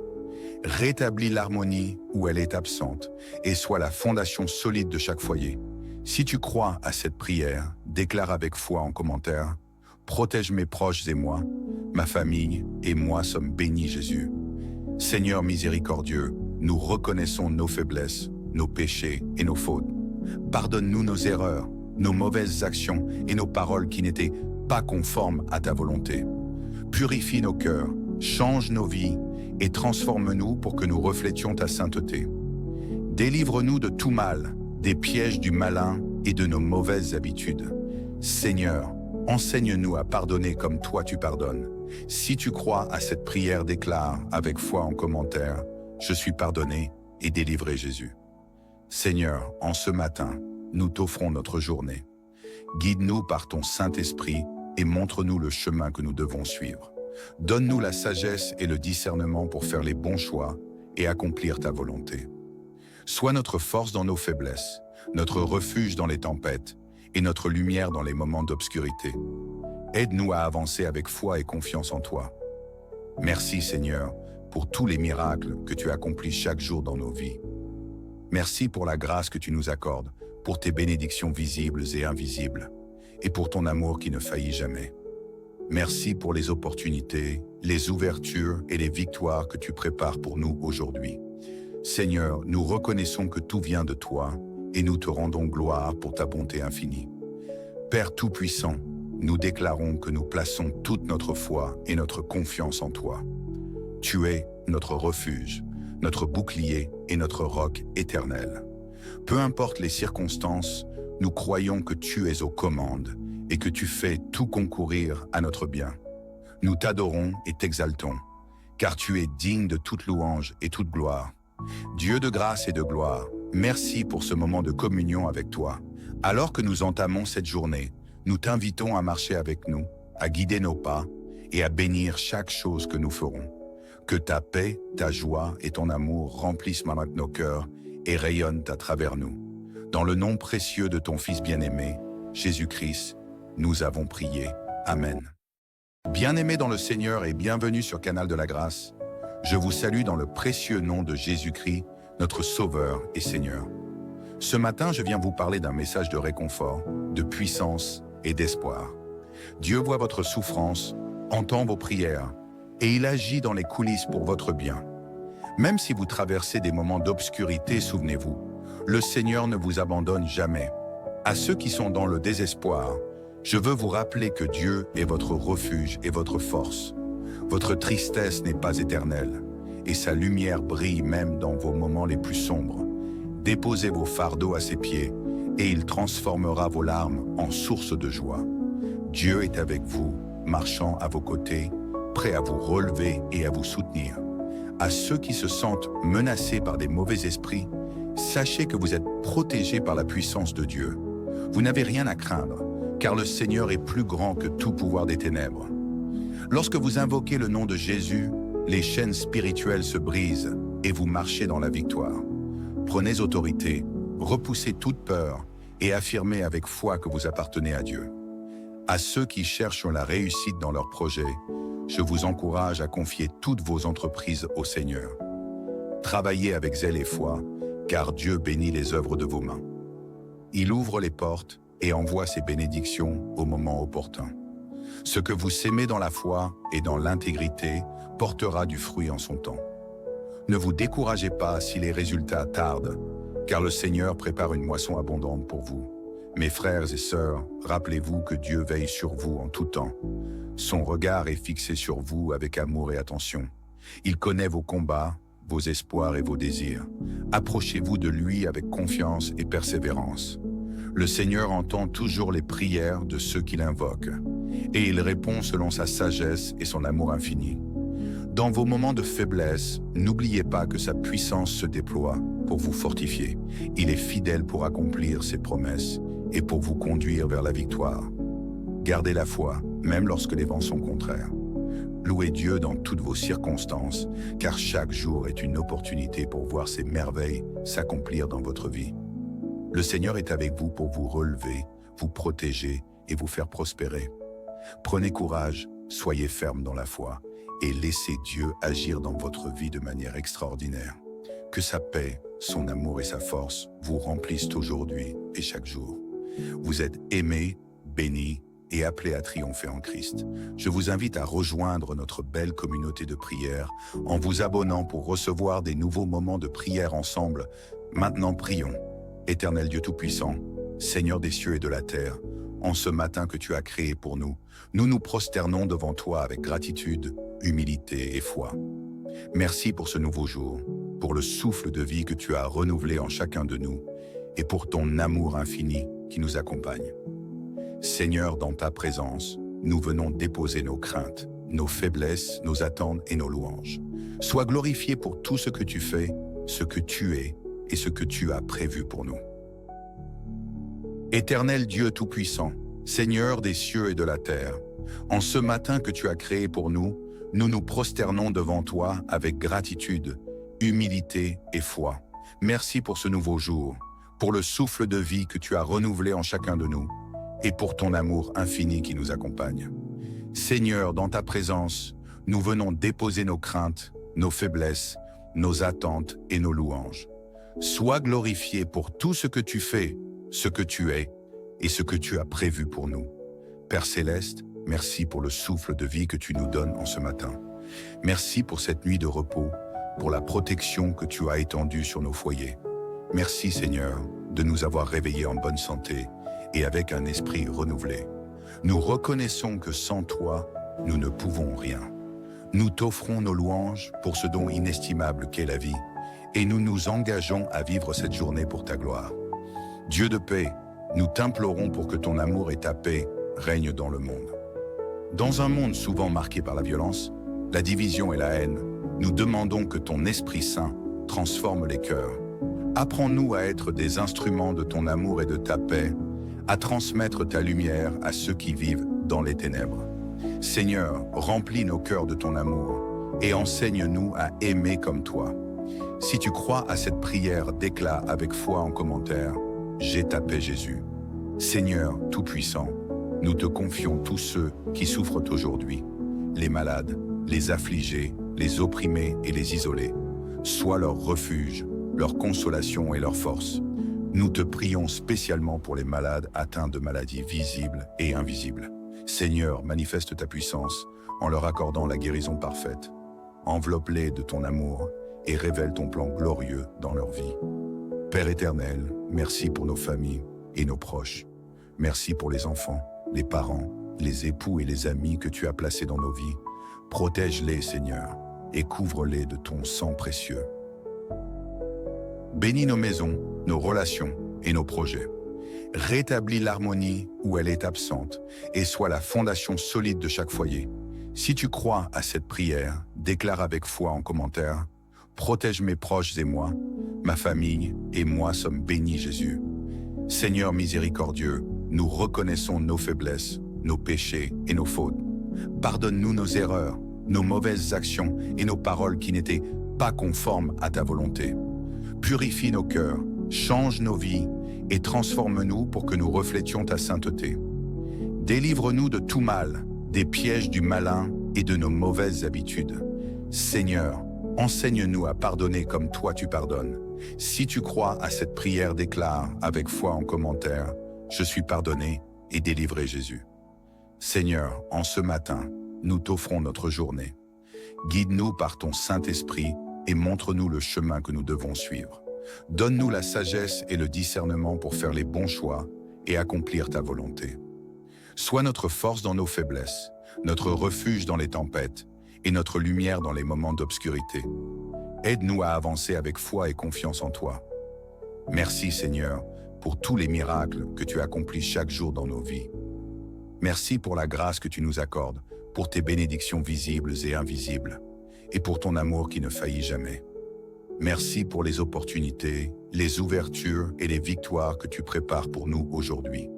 Speaker 1: Rétablis l'harmonie où elle est absente et sois la fondation solide de chaque foyer. Si tu crois à cette prière, déclare avec foi en commentaire « Protège mes proches et moi, ma famille et moi sommes bénis Jésus. » Seigneur miséricordieux, nous reconnaissons nos faiblesses, nos péchés et nos fautes. Pardonne-nous nos erreurs, nos mauvaises actions et nos paroles qui n'étaient pas conformes à ta volonté. Purifie nos cœurs, change nos vies et transforme-nous pour que nous reflétions ta sainteté. Délivre-nous de tout mal, des pièges du malin et de nos mauvaises habitudes. Seigneur, enseigne-nous à pardonner comme toi tu pardonnes. Si tu crois à cette prière, déclare avec foi en commentaire « Je suis pardonné et délivré Jésus ». Seigneur, en ce matin, nous t'offrons notre journée. Guide-nous par ton Saint-Esprit et montre-nous le chemin que nous devons suivre. Donne-nous la sagesse et le discernement pour faire les bons choix et accomplir ta volonté. Sois notre force dans nos faiblesses, notre refuge dans les tempêtes et notre lumière dans les moments d'obscurité. Aide-nous à avancer avec foi et confiance en toi. Merci Seigneur pour tous les miracles que tu accomplis chaque jour dans nos vies. Merci pour la grâce que tu nous accordes, pour tes bénédictions visibles et invisibles, et pour ton amour qui ne faillit jamais. Merci pour les opportunités, les ouvertures et les victoires que tu prépares pour nous aujourd'hui. Seigneur, nous reconnaissons que tout vient de toi et nous te rendons gloire pour ta bonté infinie. Père Tout-Puissant, nous déclarons que nous plaçons toute notre foi et notre confiance en toi. Tu es notre refuge, notre bouclier et notre roc éternel. Peu importe les circonstances, nous croyons que tu es aux commandes et que tu fais tout concourir à notre bien. Nous t'adorons et t'exaltons, car tu es digne de toute louange et toute gloire. Dieu de grâce et de gloire, merci pour ce moment de communion avec toi. Alors que nous entamons cette journée, nous t'invitons à marcher avec nous, à guider nos pas et à bénir chaque chose que nous ferons. Que ta paix, ta joie et ton amour remplissent maintenant nos cœurs et rayonnent à travers nous. Dans le nom précieux de ton Fils bien-aimé, Jésus-Christ, nous avons prié. Amen. Bien-aimés dans le Seigneur et bienvenue sur Canal de la Grâce, je vous salue dans le précieux nom de Jésus-Christ, notre Sauveur et Seigneur. Ce matin, je viens vous parler d'un message de réconfort, de puissance et d'espoir. Dieu voit votre souffrance, entend vos prières, et il agit dans les coulisses pour votre bien. Même si vous traversez des moments d'obscurité, souvenez-vous, le Seigneur ne vous abandonne jamais. À ceux qui sont dans le désespoir, je veux vous rappeler que Dieu est votre refuge et votre force. Votre tristesse n'est pas éternelle, et sa lumière brille même dans vos moments les plus sombres. Déposez vos fardeaux à ses pieds, et il transformera vos larmes en source de joie. Dieu est avec vous, marchant à vos côtés, prêt à vous relever et à vous soutenir. À ceux qui se sentent menacés par des mauvais esprits, sachez que vous êtes protégés par la puissance de Dieu. Vous n'avez rien à craindre, car le Seigneur est plus grand que tout pouvoir des ténèbres. Lorsque vous invoquez le nom de Jésus, les chaînes spirituelles se brisent et vous marchez dans la victoire. Prenez autorité, repoussez toute peur et affirmez avec foi que vous appartenez à Dieu. À ceux qui cherchent la réussite dans leurs projets, je vous encourage à confier toutes vos entreprises au Seigneur. Travaillez avec zèle et foi, car Dieu bénit les œuvres de vos mains. Il ouvre les portes et envoie ses bénédictions au moment opportun. Ce que vous sémez dans la foi et dans l'intégrité portera du fruit en son temps. Ne vous découragez pas si les résultats tardent, car le Seigneur prépare une moisson abondante pour vous. Mes frères et sœurs, rappelez-vous que Dieu veille sur vous en tout temps. Son regard est fixé sur vous avec amour et attention. Il connaît vos combats, vos espoirs et vos désirs. Approchez-vous de lui avec confiance et persévérance. Le Seigneur entend toujours les prières de ceux qui l'invoquent, et il répond selon sa sagesse et son amour infini. Dans vos moments de faiblesse, n'oubliez pas que sa puissance se déploie pour vous fortifier. Il est fidèle pour accomplir ses promesses et pour vous conduire vers la victoire. Gardez la foi, même lorsque les vents sont contraires. Louez Dieu dans toutes vos circonstances, car chaque jour est une opportunité pour voir ses merveilles s'accomplir dans votre vie. Le Seigneur est avec vous pour vous relever, vous protéger et vous faire prospérer. Prenez courage, soyez ferme dans la foi et laissez Dieu agir dans votre vie de manière extraordinaire. Que sa paix, son amour et sa force vous remplissent aujourd'hui et chaque jour. Vous êtes aimés, bénis et appelés à triompher en Christ. Je vous invite à rejoindre notre belle communauté de prière en vous abonnant pour recevoir des nouveaux moments de prière ensemble. Maintenant, prions. Éternel Dieu Tout-Puissant, Seigneur des cieux et de la terre, en ce matin que tu as créé pour nous, nous nous prosternons devant toi avec gratitude, humilité et foi. Merci pour ce nouveau jour, pour le souffle de vie que tu as renouvelé en chacun de nous et pour ton amour infini qui nous accompagne. Seigneur, dans ta présence, nous venons déposer nos craintes, nos faiblesses, nos attentes et nos louanges. Sois glorifié pour tout ce que tu fais, ce que tu es et ce que tu as prévu pour nous. Éternel Dieu Tout-Puissant, Seigneur des cieux et de la terre, en ce matin que tu as créé pour nous, nous nous prosternons devant toi avec gratitude, humilité et foi. Merci pour ce nouveau jour, pour le souffle de vie que tu as renouvelé en chacun de nous, et pour ton amour infini qui nous accompagne. Seigneur, dans ta présence, nous venons déposer nos craintes, nos faiblesses, nos attentes et nos louanges. Sois glorifié pour tout ce que tu fais, ce que tu es et ce que tu as prévu pour nous. Père Céleste, merci pour le souffle de vie que tu nous donnes en ce matin. Merci pour cette nuit de repos, pour la protection que tu as étendue sur nos foyers. Merci Seigneur de nous avoir réveillés en bonne santé et avec un esprit renouvelé. Nous reconnaissons que sans toi, nous ne pouvons rien. Nous t'offrons nos louanges pour ce don inestimable qu'est la vie, et nous nous engageons à vivre cette journée pour ta gloire. Dieu de paix, Nous t'implorons pour que ton amour et ta paix règnent dans le monde. Dans un monde souvent marqué par la violence, la division et la haine, nous demandons que ton Esprit Saint transforme les cœurs. Apprends-nous à être des instruments de ton amour et de ta paix, à transmettre ta lumière à ceux qui vivent dans les ténèbres. Seigneur, remplis nos cœurs de ton amour et enseigne-nous à aimer comme toi. Si tu crois à cette prière, déclare avec foi en commentaire « J'ai ta paix Jésus ». Seigneur Tout-Puissant, nous te confions tous ceux qui souffrent aujourd'hui, les malades, les affligés, les opprimés et les isolés. Sois leur refuge, leur consolation et leur force. Nous te prions spécialement pour les malades atteints de maladies visibles et invisibles. Seigneur, manifeste ta puissance en leur accordant la guérison parfaite. Enveloppe-les de ton amour et révèle ton plan glorieux dans leur vie. Père éternel, merci pour nos familles et nos proches. Merci pour les enfants, les parents, les époux et les amis que tu as placés dans nos vies. Protège-les, Seigneur, et couvre-les de ton sang précieux. Bénis nos maisons, nos relations et nos projets. Rétablis l'harmonie où elle est absente et sois la fondation solide de chaque foyer. Si tu crois à cette prière, déclare avec foi en commentaire « Protège mes proches et moi, ma famille et moi sommes bénis Jésus. » Seigneur miséricordieux, nous reconnaissons nos faiblesses, nos péchés et nos fautes. Pardonne-nous nos erreurs, nos mauvaises actions et nos paroles qui n'étaient pas conformes à ta volonté. Purifie nos cœurs, change nos vies et transforme-nous pour que nous reflétions ta sainteté. Délivre-nous de tout mal, des pièges du malin et de nos mauvaises habitudes. Seigneur, enseigne-nous à pardonner comme toi tu pardonnes. Si tu crois à cette prière, déclare avec foi en commentaire « Je suis pardonné et délivré Jésus ». Seigneur, en ce matin, nous t'offrons notre journée. Guide-nous par ton Saint-Esprit et montre-nous le chemin que nous devons suivre. Donne-nous la sagesse et le discernement pour faire les bons choix et accomplir ta volonté. Sois notre force dans nos faiblesses, notre refuge dans les tempêtes et notre lumière dans les moments d'obscurité. Aide-nous à avancer avec foi et confiance en toi. Merci Seigneur pour tous les miracles que tu accomplis chaque jour dans nos vies. Merci pour la grâce que tu nous accordes, pour tes bénédictions visibles et invisibles, et pour ton amour qui ne faillit jamais. Merci pour les opportunités, les ouvertures et les victoires que tu prépares pour nous aujourd'hui.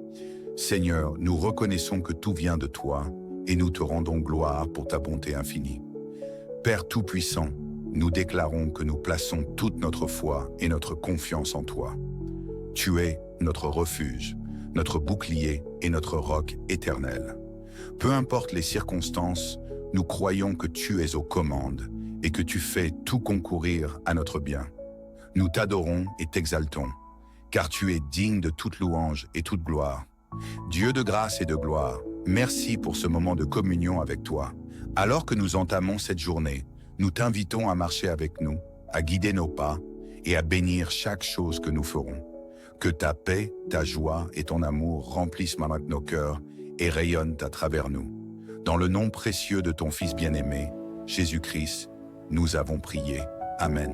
Speaker 1: Seigneur, nous reconnaissons que tout vient de toi et nous te rendons gloire pour ta bonté infinie. Père Tout-Puissant, nous déclarons que nous plaçons toute notre foi et notre confiance en toi. Tu es notre refuge, notre bouclier et notre roc éternel. Peu importe les circonstances, nous croyons que tu es aux commandes et que tu fais tout concourir à notre bien. Nous t'adorons et t'exaltons, car tu es digne de toute louange et toute gloire. Dieu de grâce et de gloire, merci pour ce moment de communion avec toi. Alors que nous entamons cette journée, nous t'invitons à marcher avec nous, à guider nos pas et à bénir chaque chose que nous ferons. Que ta paix, ta joie et ton amour remplissent maintenant nos cœurs et rayonnent à travers nous. Dans le nom précieux de ton Fils bien-aimé, Jésus-Christ, nous avons prié. Amen.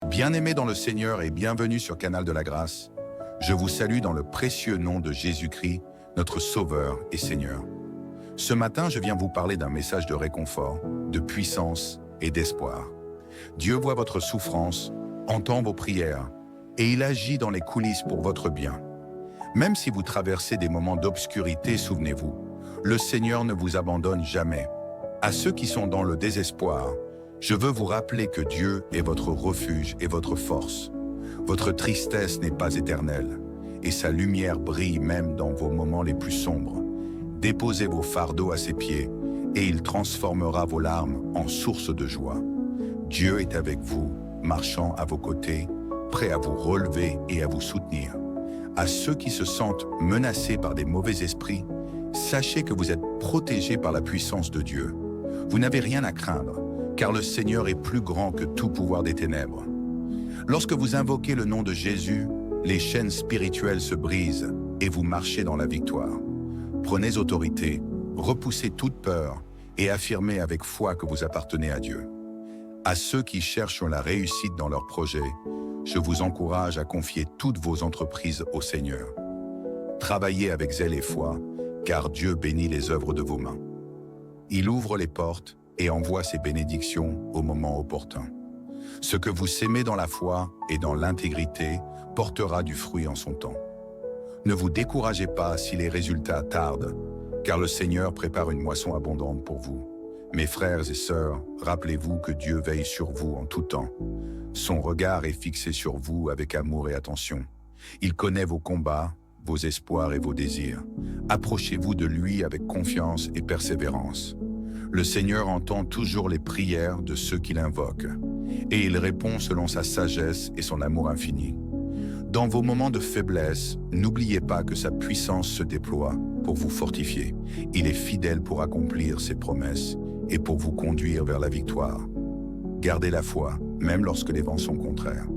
Speaker 1: Bien-aimés dans le Seigneur et bienvenue sur Canal de la Grâce, je vous salue dans le précieux nom de Jésus-Christ, notre Sauveur et Seigneur. Ce matin, je viens vous parler d'un message de réconfort, de puissance et d'espoir. Dieu voit votre souffrance, entend vos prières, et il agit dans les coulisses pour votre bien. Même si vous traversez des moments d'obscurité, souvenez-vous, le Seigneur ne vous abandonne jamais. À ceux qui sont dans le désespoir, je veux vous rappeler que Dieu est votre refuge et votre force. Votre tristesse n'est pas éternelle, et sa lumière brille même dans vos moments les plus sombres. Déposez vos fardeaux à ses pieds, et il transformera vos larmes en source de joie. Dieu est avec vous, marchant à vos côtés, prêt à vous relever et à vous soutenir. À ceux qui se sentent menacés par des mauvais esprits, sachez que vous êtes protégés par la puissance de Dieu. Vous n'avez rien à craindre, car le Seigneur est plus grand que tout pouvoir des ténèbres. Lorsque vous invoquez le nom de Jésus, les chaînes spirituelles se brisent et vous marchez dans la victoire. Prenez autorité, repoussez toute peur et affirmez avec foi que vous appartenez à Dieu. À ceux qui cherchent la réussite dans leurs projets, je vous encourage à confier toutes vos entreprises au Seigneur. Travaillez avec zèle et foi, car Dieu bénit les œuvres de vos mains. Il ouvre les portes et envoie ses bénédictions au moment opportun. Ce que vous sémez dans la foi et dans l'intégrité portera du fruit en son temps. Ne vous découragez pas si les résultats tardent, car le Seigneur prépare une moisson abondante pour vous. Mes frères et sœurs, rappelez-vous que Dieu veille sur vous en tout temps. Son regard est fixé sur vous avec amour et attention. Il connaît vos combats, vos espoirs et vos désirs. Approchez-vous de lui avec confiance et persévérance. Le Seigneur entend toujours les prières de ceux qui l'invoquent, et il répond selon sa sagesse et son amour infini. Dans vos moments de faiblesse, n'oubliez pas que sa puissance se déploie pour vous fortifier. Il est fidèle pour accomplir ses promesses et pour vous conduire vers la victoire. Gardez la foi, même lorsque les vents sont contraires.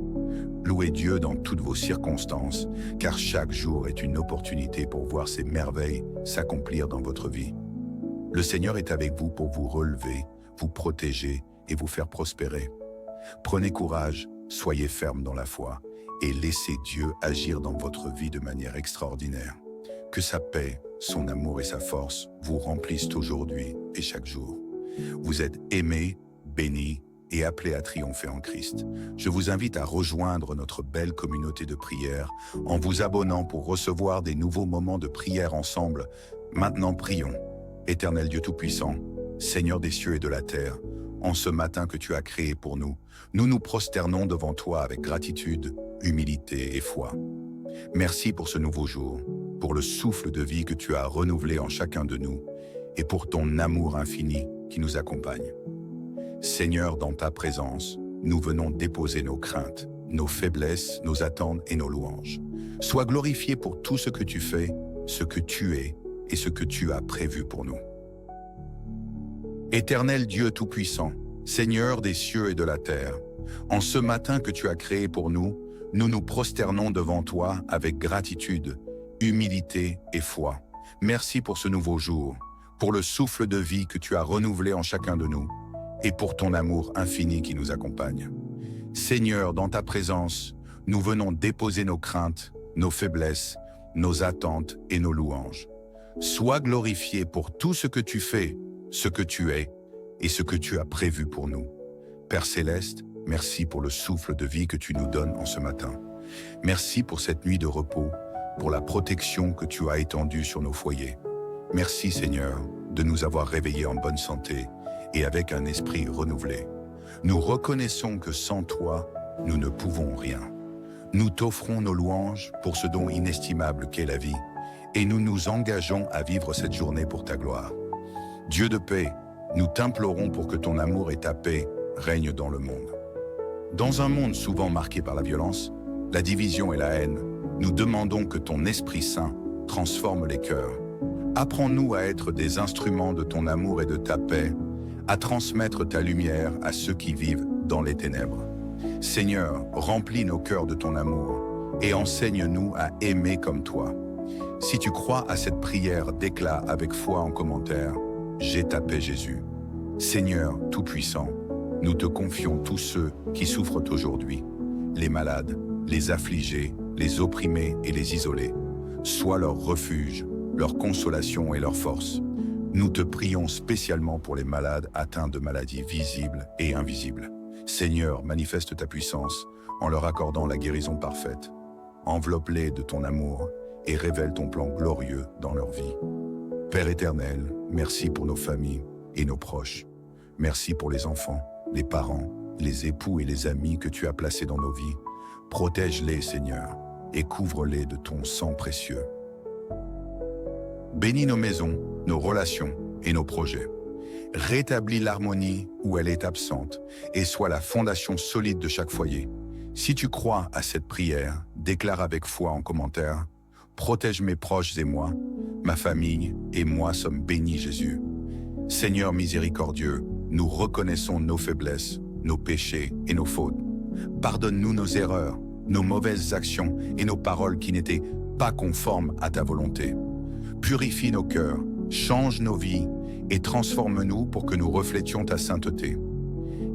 Speaker 1: Louez Dieu dans toutes vos circonstances, car chaque jour est une opportunité pour voir ses merveilles s'accomplir dans votre vie. Le Seigneur est avec vous pour vous relever, vous protéger et vous faire prospérer. Prenez courage, soyez ferme dans la foi et laissez Dieu agir dans votre vie de manière extraordinaire. Que sa paix, son amour et sa force vous remplissent aujourd'hui et chaque jour. Vous êtes aimés, bénis et appelés à triompher en Christ. Je vous invite à rejoindre notre belle communauté de prière en vous abonnant pour recevoir des nouveaux moments de prière ensemble. Maintenant, prions. Éternel Dieu Tout-Puissant, Seigneur des cieux et de la terre, en ce matin que tu as créé pour nous, nous nous prosternons devant toi avec gratitude, humilité et foi. Merci pour ce nouveau jour, pour le souffle de vie que tu as renouvelé en chacun de nous et pour ton amour infini qui nous accompagne. Seigneur, dans ta présence, nous venons déposer nos craintes, nos faiblesses, nos attentes et nos louanges. Sois glorifié pour tout ce que tu fais, ce que tu es et ce que tu as prévu pour nous. Éternel Dieu Tout-Puissant, Seigneur des cieux et de la terre, en ce matin que tu as créé pour nous, nous nous prosternons devant toi avec gratitude, humilité et foi. Merci pour ce nouveau jour, pour le souffle de vie que tu as renouvelé en chacun de nous, et pour ton amour infini qui nous accompagne. Seigneur, dans ta présence, nous venons déposer nos craintes, nos faiblesses, nos attentes et nos louanges. Sois glorifié pour tout ce que tu fais, ce que tu es et ce que tu as prévu pour nous. Père Céleste, merci pour le souffle de vie que tu nous donnes en ce matin. Merci pour cette nuit de repos, pour la protection que tu as étendue sur nos foyers. Merci Seigneur de nous avoir réveillés en bonne santé et avec un esprit renouvelé. Nous reconnaissons que sans toi, nous ne pouvons rien. Nous t'offrons nos louanges pour ce don inestimable qu'est la vie, et nous nous engageons à vivre cette journée pour ta gloire. Dieu de paix, nous t'implorons pour que ton amour et ta paix règnent dans le monde. Dans un monde souvent marqué par la violence, la division et la haine, nous demandons que ton Esprit Saint transforme les cœurs. Apprends-nous à être des instruments de ton amour et de ta paix, à transmettre ta lumière à ceux qui vivent dans les ténèbres. Seigneur, remplis nos cœurs de ton amour et enseigne-nous à aimer comme toi. Si tu crois à cette prière, déclare avec foi en commentaire « J'ai ta paix Jésus ». Seigneur Tout-Puissant, nous te confions tous ceux qui souffrent aujourd'hui, les malades, les affligés, les opprimés et les isolés. Sois leur refuge, leur consolation et leur force. Nous te prions spécialement pour les malades atteints de maladies visibles et invisibles. Seigneur, manifeste ta puissance en leur accordant la guérison parfaite. Enveloppe-les de ton amour et révèle ton plan glorieux dans leur vie. Père éternel, merci pour nos familles et nos proches. Merci pour les enfants, les parents, les époux et les amis que tu as placés dans nos vies. Protège-les, Seigneur, et couvre-les de ton sang précieux. Bénis nos maisons, nos relations et nos projets. Rétablis l'harmonie où elle est absente et sois la fondation solide de chaque foyer. Si tu crois à cette prière, déclare avec foi en commentaire « Protège mes proches et moi, ma famille et moi sommes bénis Jésus. » Seigneur miséricordieux, nous reconnaissons nos faiblesses, nos péchés et nos fautes. Pardonne-nous nos erreurs, nos mauvaises actions et nos paroles qui n'étaient pas conformes à ta volonté. Purifie nos cœurs, change nos vies et transforme-nous pour que nous reflétions ta sainteté.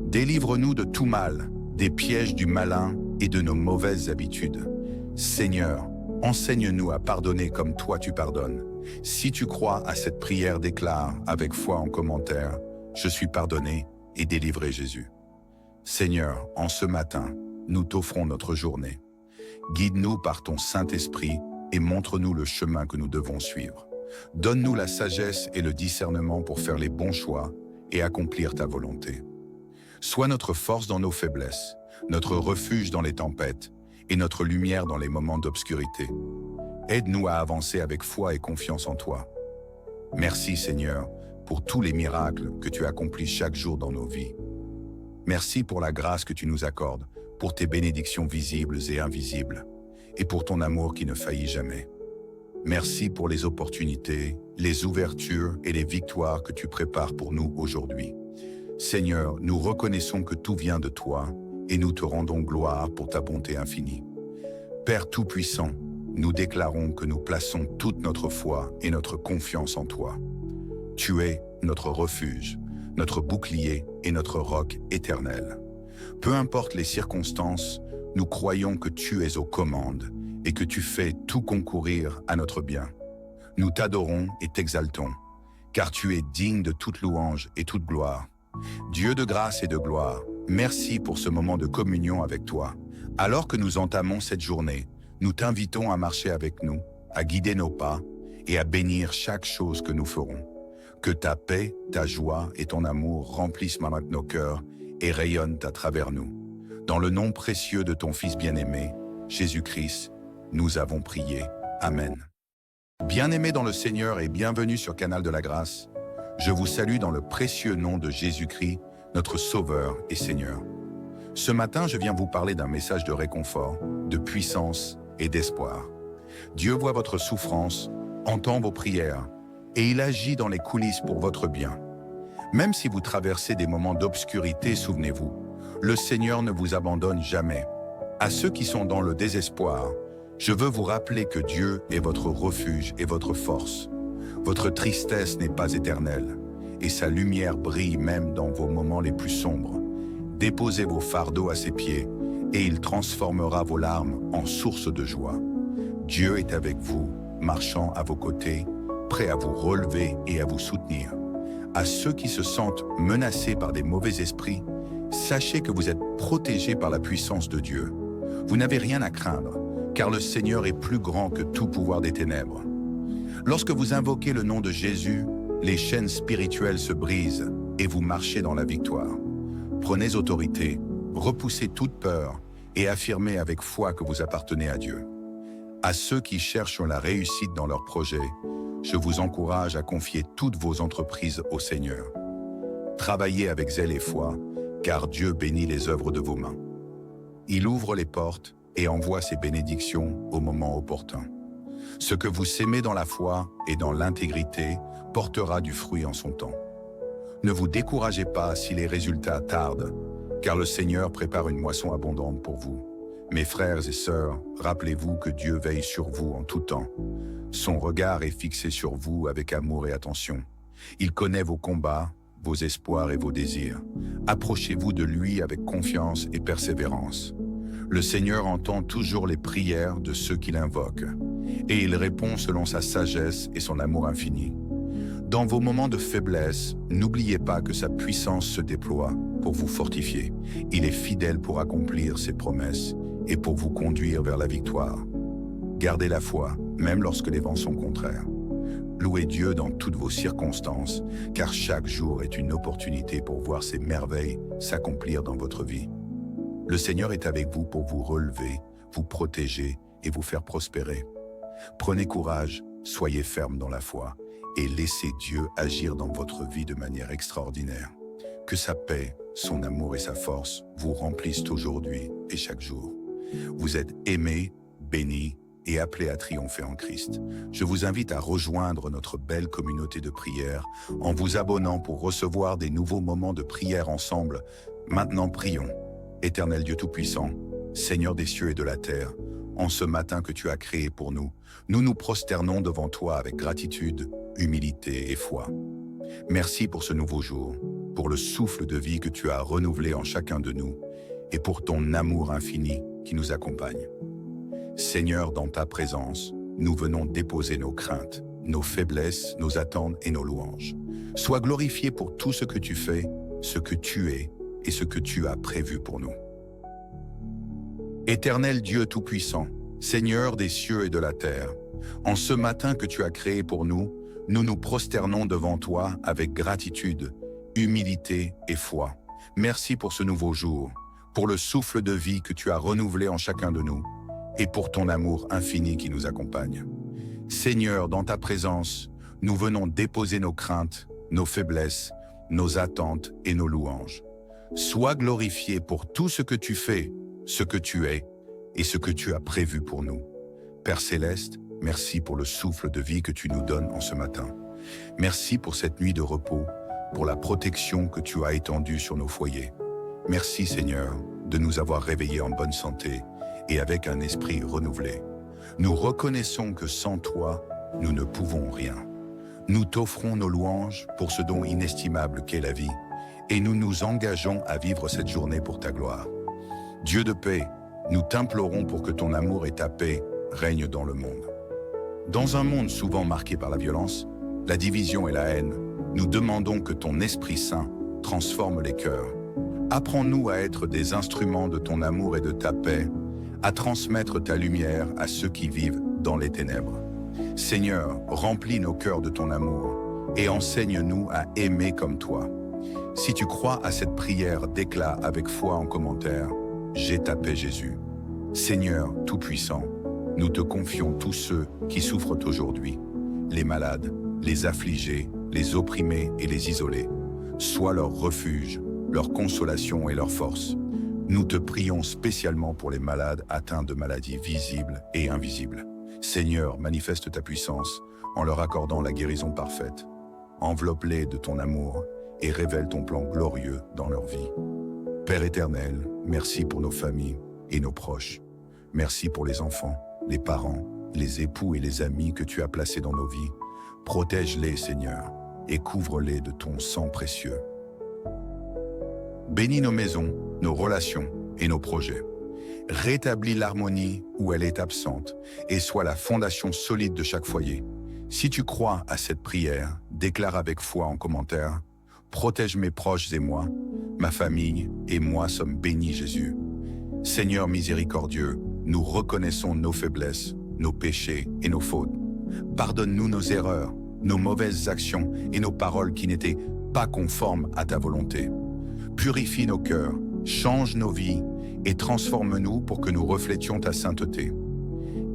Speaker 1: Délivre-nous de tout mal, des pièges du malin et de nos mauvaises habitudes. Seigneur, Enseigne-nous à pardonner comme toi tu pardonnes. Si tu crois à cette prière, déclare avec foi en commentaire, « Je suis pardonné et délivré Jésus ». Seigneur, en ce matin, nous t'offrons notre journée. Guide-nous par ton Saint-Esprit et montre-nous le chemin que nous devons suivre. Donne-nous la sagesse et le discernement pour faire les bons choix et accomplir ta volonté. Sois notre force dans nos faiblesses, notre refuge dans les tempêtes et notre lumière dans les moments d'obscurité. Aide-nous à avancer avec foi et confiance en toi. Merci Seigneur pour tous les miracles que tu accomplis chaque jour dans nos vies. Merci pour la grâce que tu nous accordes, pour tes bénédictions visibles et invisibles, et pour ton amour qui ne faillit jamais. Merci pour les opportunités, les ouvertures et les victoires que tu prépares pour nous aujourd'hui. Seigneur, nous reconnaissons que tout vient de toi et nous te rendons gloire pour ta bonté infinie. Père Tout-Puissant, nous déclarons que nous plaçons toute notre foi et notre confiance en toi. Tu es notre refuge, notre bouclier et notre roc éternel. Peu importe les circonstances, nous croyons que tu es aux commandes et que tu fais tout concourir à notre bien. Nous t'adorons et t'exaltons, car tu es digne de toute louange et toute gloire. Dieu de grâce et de gloire, merci pour ce moment de communion avec toi. Alors que nous entamons cette journée, nous t'invitons à marcher avec nous, à guider nos pas et à bénir chaque chose que nous ferons. Que ta paix, ta joie et ton amour remplissent maintenant nos cœurs et rayonnent à travers nous. Dans le nom précieux de ton Fils bien-aimé, Jésus-Christ, nous avons prié. Amen. Bien-aimés dans le Seigneur et bienvenue sur Canal de la Grâce, je vous salue dans le précieux nom de Jésus-Christ, notre Sauveur et Seigneur. Ce matin, je viens vous parler d'un message de réconfort, de puissance et d'espoir. Dieu voit votre souffrance, entend vos prières, et il agit dans les coulisses pour votre bien. Même si vous traversez des moments d'obscurité, souvenez-vous, le Seigneur ne vous abandonne jamais. À ceux qui sont dans le désespoir, je veux vous rappeler que Dieu est votre refuge et votre force. Votre tristesse n'est pas éternelle, et sa lumière brille même dans vos moments les plus sombres. Déposez vos fardeaux à ses pieds, et il transformera vos larmes en source de joie. Dieu est avec vous, marchant à vos côtés, prêt à vous relever et à vous soutenir. À ceux qui se sentent menacés par des mauvais esprits, sachez que vous êtes protégés par la puissance de Dieu. Vous n'avez rien à craindre, car le Seigneur est plus grand que tout pouvoir des ténèbres. Lorsque vous invoquez le nom de Jésus, les chaînes spirituelles se brisent et vous marchez dans la victoire. Prenez autorité, repoussez toute peur et affirmez avec foi que vous appartenez à Dieu. À ceux qui cherchent la réussite dans leurs projets, je vous encourage à confier toutes vos entreprises au Seigneur. Travaillez avec zèle et foi, car Dieu bénit les œuvres de vos mains. Il ouvre les portes et envoie ses bénédictions au moment opportun. Ce que vous sémez dans la foi et dans l'intégrité portera du fruit en son temps. Ne vous découragez pas si les résultats tardent, car le Seigneur prépare une moisson abondante pour vous. Mes frères et sœurs, rappelez-vous que Dieu veille sur vous en tout temps. Son regard est fixé sur vous avec amour et attention. Il connaît vos combats, vos espoirs et vos désirs. Approchez-vous de lui avec confiance et persévérance. Le Seigneur entend toujours les prières de ceux qui l'invoquent, et il répond selon sa sagesse et son amour infini. Dans vos moments de faiblesse, n'oubliez pas que sa puissance se déploie pour vous fortifier. Il est fidèle pour accomplir ses promesses et pour vous conduire vers la victoire. Gardez la foi, même lorsque les vents sont contraires. Louez Dieu dans toutes vos circonstances, car chaque jour est une opportunité pour voir ses merveilles s'accomplir dans votre vie. Le Seigneur est avec vous pour vous relever, vous protéger et vous faire prospérer. Prenez courage, soyez ferme dans la foi et laissez Dieu agir dans votre vie de manière extraordinaire. Que sa paix, son amour et sa force vous remplissent aujourd'hui et chaque jour. Vous êtes aimés, bénis et appelés à triompher en Christ. Je vous invite à rejoindre notre belle communauté de prière en vous abonnant pour recevoir des nouveaux moments de prière ensemble. Maintenant, prions. Éternel Dieu Tout-Puissant, Seigneur des cieux et de la terre, en ce matin que tu as créé pour nous, nous nous prosternons devant toi avec gratitude, humilité et foi. Merci pour ce nouveau jour, pour le souffle de vie que tu as renouvelé en chacun de nous et pour ton amour infini qui nous accompagne. Seigneur, dans ta présence, nous venons déposer nos craintes, nos faiblesses, nos attentes et nos louanges. Sois glorifié pour tout ce que tu fais, ce que tu es et ce que tu as prévu pour nous. Éternel Dieu Tout-Puissant, Seigneur des cieux et de la terre, en ce matin que tu as créé pour nous, nous nous prosternons devant toi avec gratitude, humilité et foi. Merci pour ce nouveau jour, pour le souffle de vie que tu as renouvelé en chacun de nous, et pour ton amour infini qui nous accompagne. Seigneur, dans ta présence, nous venons déposer nos craintes, nos faiblesses, nos attentes et nos louanges. Sois glorifié pour tout ce que tu fais, ce que tu es et ce que tu as prévu pour nous. Père Céleste, merci pour le souffle de vie que tu nous donnes en ce matin. Merci pour cette nuit de repos, pour la protection que tu as étendue sur nos foyers. Merci Seigneur de nous avoir réveillés en bonne santé et avec un esprit renouvelé. Nous reconnaissons que sans toi, nous ne pouvons rien. Nous t'offrons nos louanges pour ce don inestimable qu'est la vie, et nous nous engageons à vivre cette journée pour ta gloire. Dieu de paix, nous t'implorons pour que ton amour et ta paix règnent dans le monde. Dans un monde souvent marqué par la violence, la division et la haine, nous demandons que ton Esprit Saint transforme les cœurs. Apprends-nous à être des instruments de ton amour et de ta paix, à transmettre ta lumière à ceux qui vivent dans les ténèbres. Seigneur, remplis nos cœurs de ton amour et enseigne-nous à aimer comme toi. Si tu crois à cette prière, déclare avec foi en commentaire « J'ai ta paix Jésus ». Seigneur Tout-Puissant, nous te confions tous ceux qui souffrent aujourd'hui, les malades, les affligés, les opprimés et les isolés. Sois leur refuge, leur consolation et leur force. Nous te prions spécialement pour les malades atteints de maladies visibles et invisibles. Seigneur, manifeste ta puissance en leur accordant la guérison parfaite. Enveloppe-les de ton amour et révèle ton plan glorieux dans leur vie. Père éternel, merci pour nos familles et nos proches. Merci pour les enfants, les parents, les époux et les amis que tu as placés dans nos vies. Protège-les, Seigneur, et couvre-les de ton sang précieux. Bénis nos maisons, nos relations et nos projets. Rétablis l'harmonie où elle est absente et sois la fondation solide de chaque foyer. Si tu crois à cette prière, déclare avec foi en commentaire « Protège mes proches et moi, ma famille et moi sommes bénis Jésus. » Seigneur miséricordieux, nous reconnaissons nos faiblesses, nos péchés et nos fautes. Pardonne-nous nos erreurs, nos mauvaises actions et nos paroles qui n'étaient pas conformes à ta volonté. Purifie nos cœurs, change nos vies et transforme-nous pour que nous reflétions ta sainteté.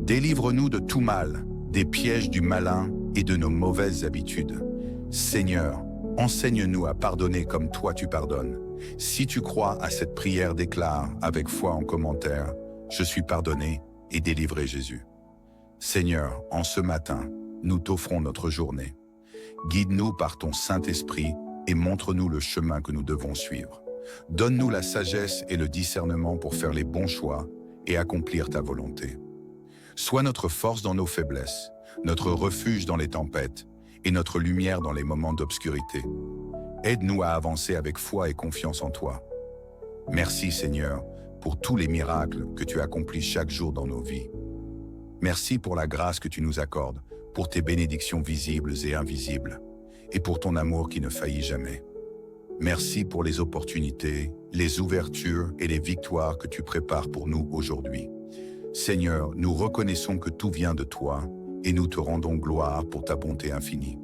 Speaker 1: Délivre-nous de tout mal, des pièges du malin et de nos mauvaises habitudes. Seigneur, enseigne-nous à pardonner comme toi tu pardonnes. Si tu crois à cette prière, déclare avec foi en commentaire « Je suis pardonné et délivré Jésus ». Seigneur, en ce matin, nous t'offrons notre journée. Guide-nous par ton Saint-Esprit et montre-nous le chemin que nous devons suivre. Donne-nous la sagesse et le discernement pour faire les bons choix et accomplir ta volonté. Sois notre force dans nos faiblesses, notre refuge dans les tempêtes et notre lumière dans les moments d'obscurité. Aide-nous à avancer avec foi et confiance en toi. Merci Seigneur pour tous les miracles que tu accomplis chaque jour dans nos vies. Merci pour la grâce que tu nous accordes, pour tes bénédictions visibles et invisibles, et pour ton amour qui ne faillit jamais. Merci pour les opportunités, les ouvertures et les victoires que tu prépares pour nous aujourd'hui. Seigneur, nous reconnaissons que tout vient de toi et nous te rendons gloire pour ta bonté infinie.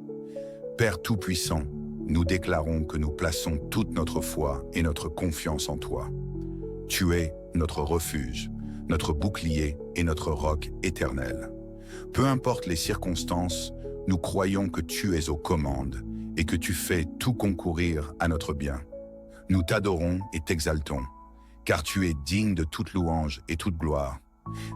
Speaker 1: Père Tout-Puissant, nous déclarons que nous plaçons toute notre foi et notre confiance en toi. Tu es notre refuge, notre bouclier et notre roc éternel. Peu importe les circonstances, nous croyons que tu es aux commandes et que tu fais tout concourir à notre bien. Nous t'adorons et t'exaltons, car tu es digne de toute louange et toute gloire.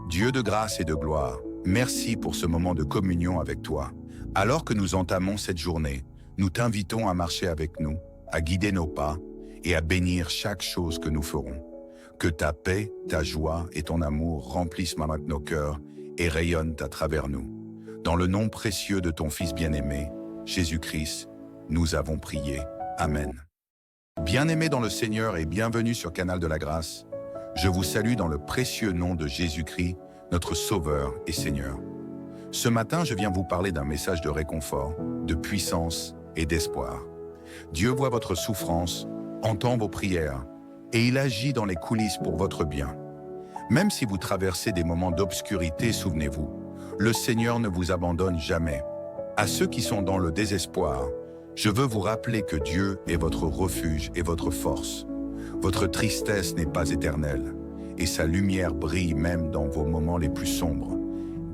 Speaker 1: Dieu de grâce et de gloire, merci pour ce moment de communion avec toi. Alors que nous entamons cette journée, nous t'invitons à marcher avec nous, à guider nos pas et à bénir chaque chose que nous ferons. Que ta paix, ta joie et ton amour remplissent maintenant nos cœurs et rayonnent à travers nous. Dans le nom précieux de ton Fils bien-aimé, Jésus-Christ, nous avons prié. Amen. Bien-aimés dans le Seigneur et bienvenue sur Canal de la Grâce, je vous salue dans le précieux nom de Jésus-Christ, notre Sauveur et Seigneur. Ce matin, je viens vous parler d'un message de réconfort, de puissance et d'espoir. Dieu voit votre souffrance, entend vos prières, et il agit dans les coulisses pour votre bien. Même si vous traversez des moments d'obscurité, souvenez-vous, le Seigneur ne vous abandonne jamais. À ceux qui sont dans le désespoir, je veux vous rappeler que Dieu est votre refuge et votre force. Votre tristesse n'est pas éternelle, et sa lumière brille même dans vos moments les plus sombres.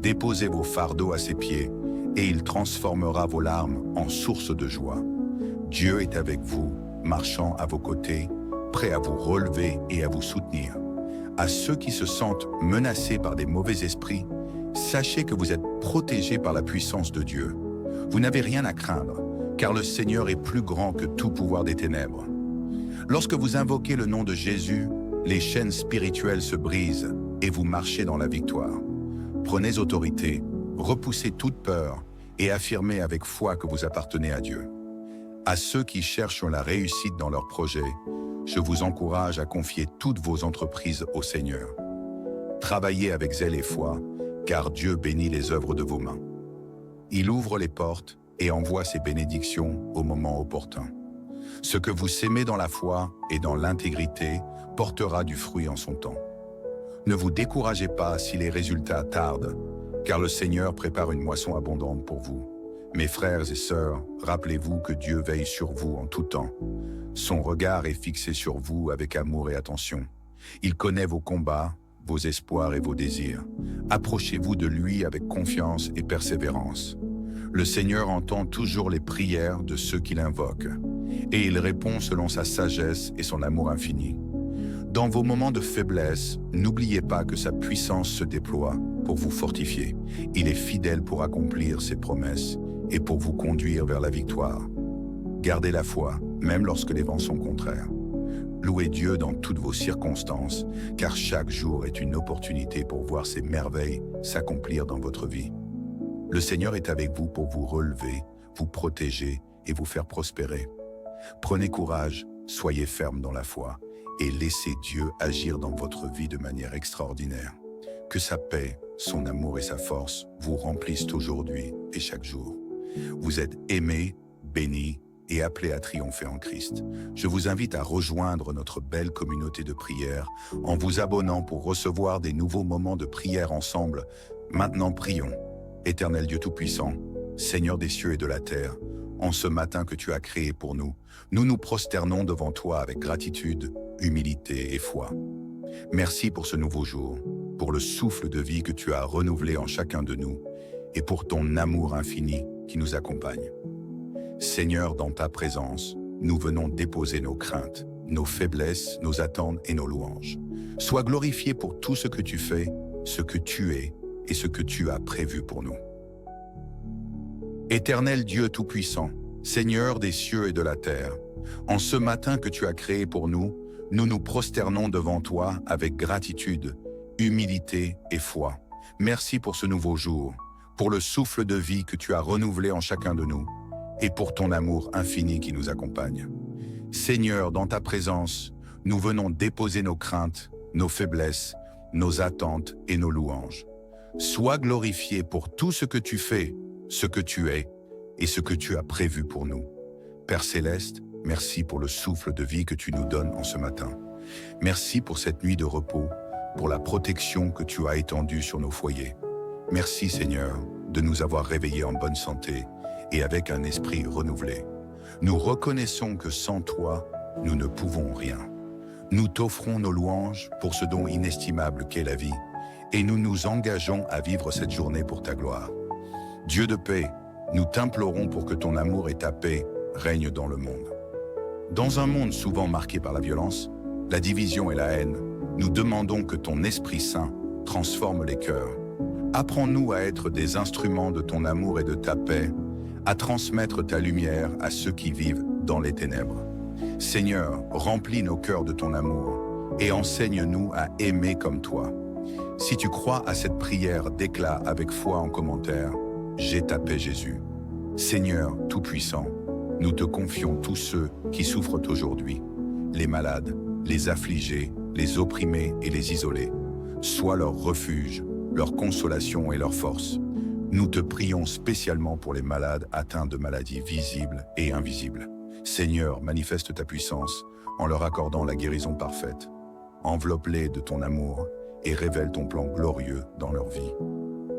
Speaker 1: Déposez vos fardeaux à ses pieds, et il transformera vos larmes en source de joie. Dieu est avec vous, marchant à vos côtés, prêt à vous relever et à vous soutenir. À ceux qui se sentent menacés par des mauvais esprits, sachez que vous êtes protégés par la puissance de Dieu. Vous n'avez rien à craindre, car le Seigneur est plus grand que tout pouvoir des ténèbres. Lorsque vous invoquez le nom de Jésus, les chaînes spirituelles se brisent et vous marchez dans la victoire. Prenez autorité, repoussez toute peur et affirmez avec foi que vous appartenez à Dieu. À ceux qui cherchent la réussite dans leurs projets, je vous encourage à confier toutes vos entreprises au Seigneur. Travaillez avec zèle et foi, car Dieu bénit les œuvres de vos mains. Il ouvre les portes et envoie ses bénédictions au moment opportun. Ce que vous sémez dans la foi et dans l'intégrité portera du fruit en son temps. Ne vous découragez pas si les résultats tardent, car le Seigneur prépare une moisson abondante pour vous. Mes frères et sœurs, rappelez-vous que Dieu veille sur vous en tout temps. Son regard est fixé sur vous avec amour et attention. Il connaît vos combats, vos espoirs et vos désirs. Approchez-vous de lui avec confiance et persévérance. Le Seigneur entend toujours les prières de ceux qui l'invoquent, et il répond selon sa sagesse et son amour infini. Dans vos moments de faiblesse, n'oubliez pas que sa puissance se déploie pour vous fortifier. Il est fidèle pour accomplir ses promesses et pour vous conduire vers la victoire. Gardez la foi, même lorsque les vents sont contraires. Louez Dieu dans toutes vos circonstances, car chaque jour est une opportunité pour voir ses merveilles s'accomplir dans votre vie. Le Seigneur est avec vous pour vous relever, vous protéger et vous faire prospérer. Prenez courage, soyez ferme dans la foi et laissez Dieu agir dans votre vie de manière extraordinaire. Que sa paix, son amour et sa force vous remplissent aujourd'hui et chaque jour. Vous êtes aimés, bénis et appelés à triompher en Christ. Je vous invite à rejoindre notre belle communauté de prière en vous abonnant pour recevoir des nouveaux moments de prière ensemble. Maintenant, prions. Éternel Dieu Tout-Puissant, Seigneur des cieux et de la terre, en ce matin que tu as créé pour nous, nous nous prosternons devant toi avec gratitude, humilité et foi. Merci pour ce nouveau jour, pour le souffle de vie que tu as renouvelé en chacun de nous et pour ton amour infini qui nous accompagne. Seigneur, dans ta présence, nous venons déposer nos craintes, nos faiblesses, nos attentes et nos louanges. Sois glorifié pour tout ce que tu fais, ce que tu es et ce que tu as prévu pour nous. Éternel Dieu Tout-Puissant, Seigneur des cieux et de la terre, en ce matin que tu as créé pour nous, nous nous prosternons devant toi avec gratitude, humilité et foi. Merci pour ce nouveau jour, pour le souffle de vie que tu as renouvelé en chacun de nous, et pour ton amour infini qui nous accompagne. Seigneur, dans ta présence, nous venons déposer nos craintes, nos faiblesses, nos attentes et nos louanges. Sois glorifié pour tout ce que tu fais, ce que tu es et ce que tu as prévu pour nous. Père Céleste, merci pour le souffle de vie que tu nous donnes en ce matin. Merci pour cette nuit de repos, pour la protection que tu as étendue sur nos foyers. Merci Seigneur de nous avoir réveillés en bonne santé et avec un esprit renouvelé. Nous reconnaissons que sans toi, nous ne pouvons rien. Nous t'offrons nos louanges pour ce don inestimable qu'est la vie, et nous nous engageons à vivre cette journée pour ta gloire. Dieu de paix, nous t'implorons pour que ton amour et ta paix règnent dans le monde. Dans un monde souvent marqué par la violence, la division et la haine, nous demandons que ton Esprit Saint transforme les cœurs. Apprends-nous à être des instruments de ton amour et de ta paix, à transmettre ta lumière à ceux qui vivent dans les ténèbres. Seigneur, remplis nos cœurs de ton amour et enseigne-nous à aimer comme toi. Si tu crois à cette prière, déclare avec foi en commentaire « J'ai ta paix Jésus ». Seigneur Tout-Puissant, nous te confions tous ceux qui souffrent aujourd'hui, les malades, les affligés, les opprimés et les isolés. Sois leur refuge, leur consolation et leur force. Nous te prions spécialement pour les malades atteints de maladies visibles et invisibles. Seigneur, manifeste ta puissance en leur accordant la guérison parfaite. Enveloppe-les de ton amour et révèle ton plan glorieux dans leur vie.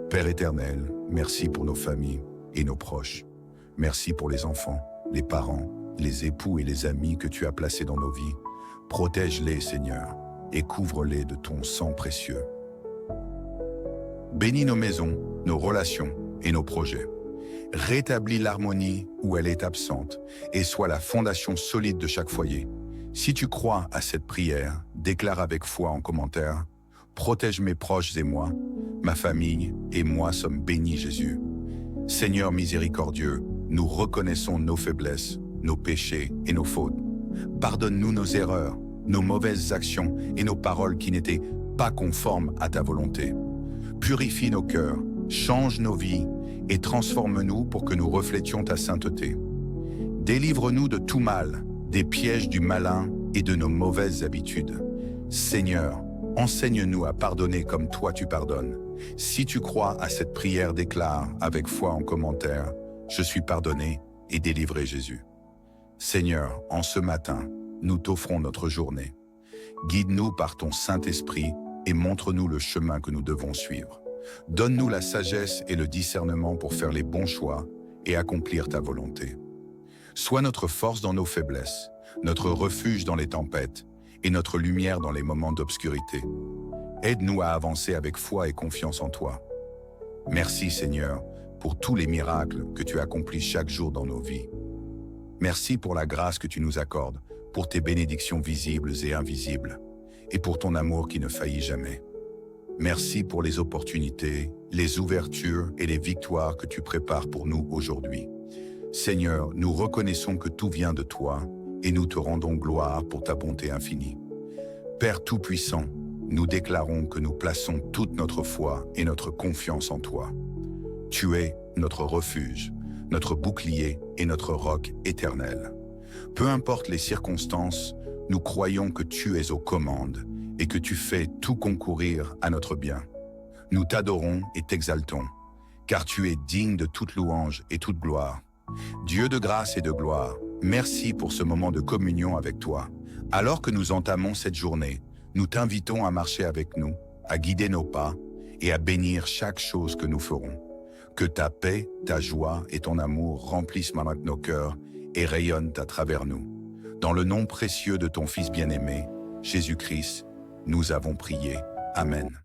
Speaker 1: Père éternel, merci pour nos familles et nos proches. Merci pour les enfants, les parents, les époux et les amis que tu as placés dans nos vies. Protège-les, Seigneur, et couvre-les de ton sang précieux. Bénis nos maisons, nos relations et nos projets. Rétablis l'harmonie où elle est absente et sois la fondation solide de chaque foyer. Si tu crois à cette prière, déclare avec foi en commentaire « Protège mes proches et moi, ma famille et moi sommes bénis Jésus. » Seigneur miséricordieux, nous reconnaissons nos faiblesses, nos péchés et nos fautes. Pardonne-nous nos erreurs, nos mauvaises actions et nos paroles qui n'étaient pas conformes à ta volonté. Purifie nos cœurs, change nos vies et transforme-nous pour que nous reflétions ta sainteté. Délivre-nous de tout mal, des pièges du malin et de nos mauvaises habitudes. Seigneur, enseigne-nous à pardonner comme toi tu pardonnes. Si tu crois à cette prière, déclare avec foi en commentaire « Je suis pardonné et délivré Jésus ». Seigneur, en ce matin, nous t'offrons notre journée. Guide-nous par ton Saint-Esprit et montre-nous le chemin que nous devons suivre. Donne-nous la sagesse et le discernement pour faire les bons choix et accomplir ta volonté. Sois notre force dans nos faiblesses, notre refuge dans les tempêtes et notre lumière dans les moments d'obscurité. Aide-nous à avancer avec foi et confiance en toi. Merci Seigneur pour tous les miracles que tu accomplis chaque jour dans nos vies. Merci pour la grâce que tu nous accordes, pour tes bénédictions visibles et invisibles, et pour ton amour qui ne faillit jamais. Merci pour les opportunités, les ouvertures et les victoires que tu prépares pour nous aujourd'hui. Seigneur, nous reconnaissons que tout vient de toi et nous te rendons gloire pour ta bonté infinie. Père Tout-Puissant, nous déclarons que nous plaçons toute notre foi et notre confiance en toi. Tu es notre refuge, notre bouclier et notre roc éternel. Peu importe les circonstances, nous croyons que tu es aux commandes et que tu fais tout concourir à notre bien. Nous t'adorons et t'exaltons, car tu es digne de toute louange et toute gloire. Dieu de grâce et de gloire, merci pour ce moment de communion avec toi. Alors que nous entamons cette journée, nous t'invitons à marcher avec nous, à guider nos pas et à bénir chaque chose que nous ferons. Que ta paix, ta joie et ton amour remplissent maintenant nos cœurs et rayonnent à travers nous. Dans le nom précieux de ton Fils bien-aimé, Jésus-Christ, nous avons prié. Amen.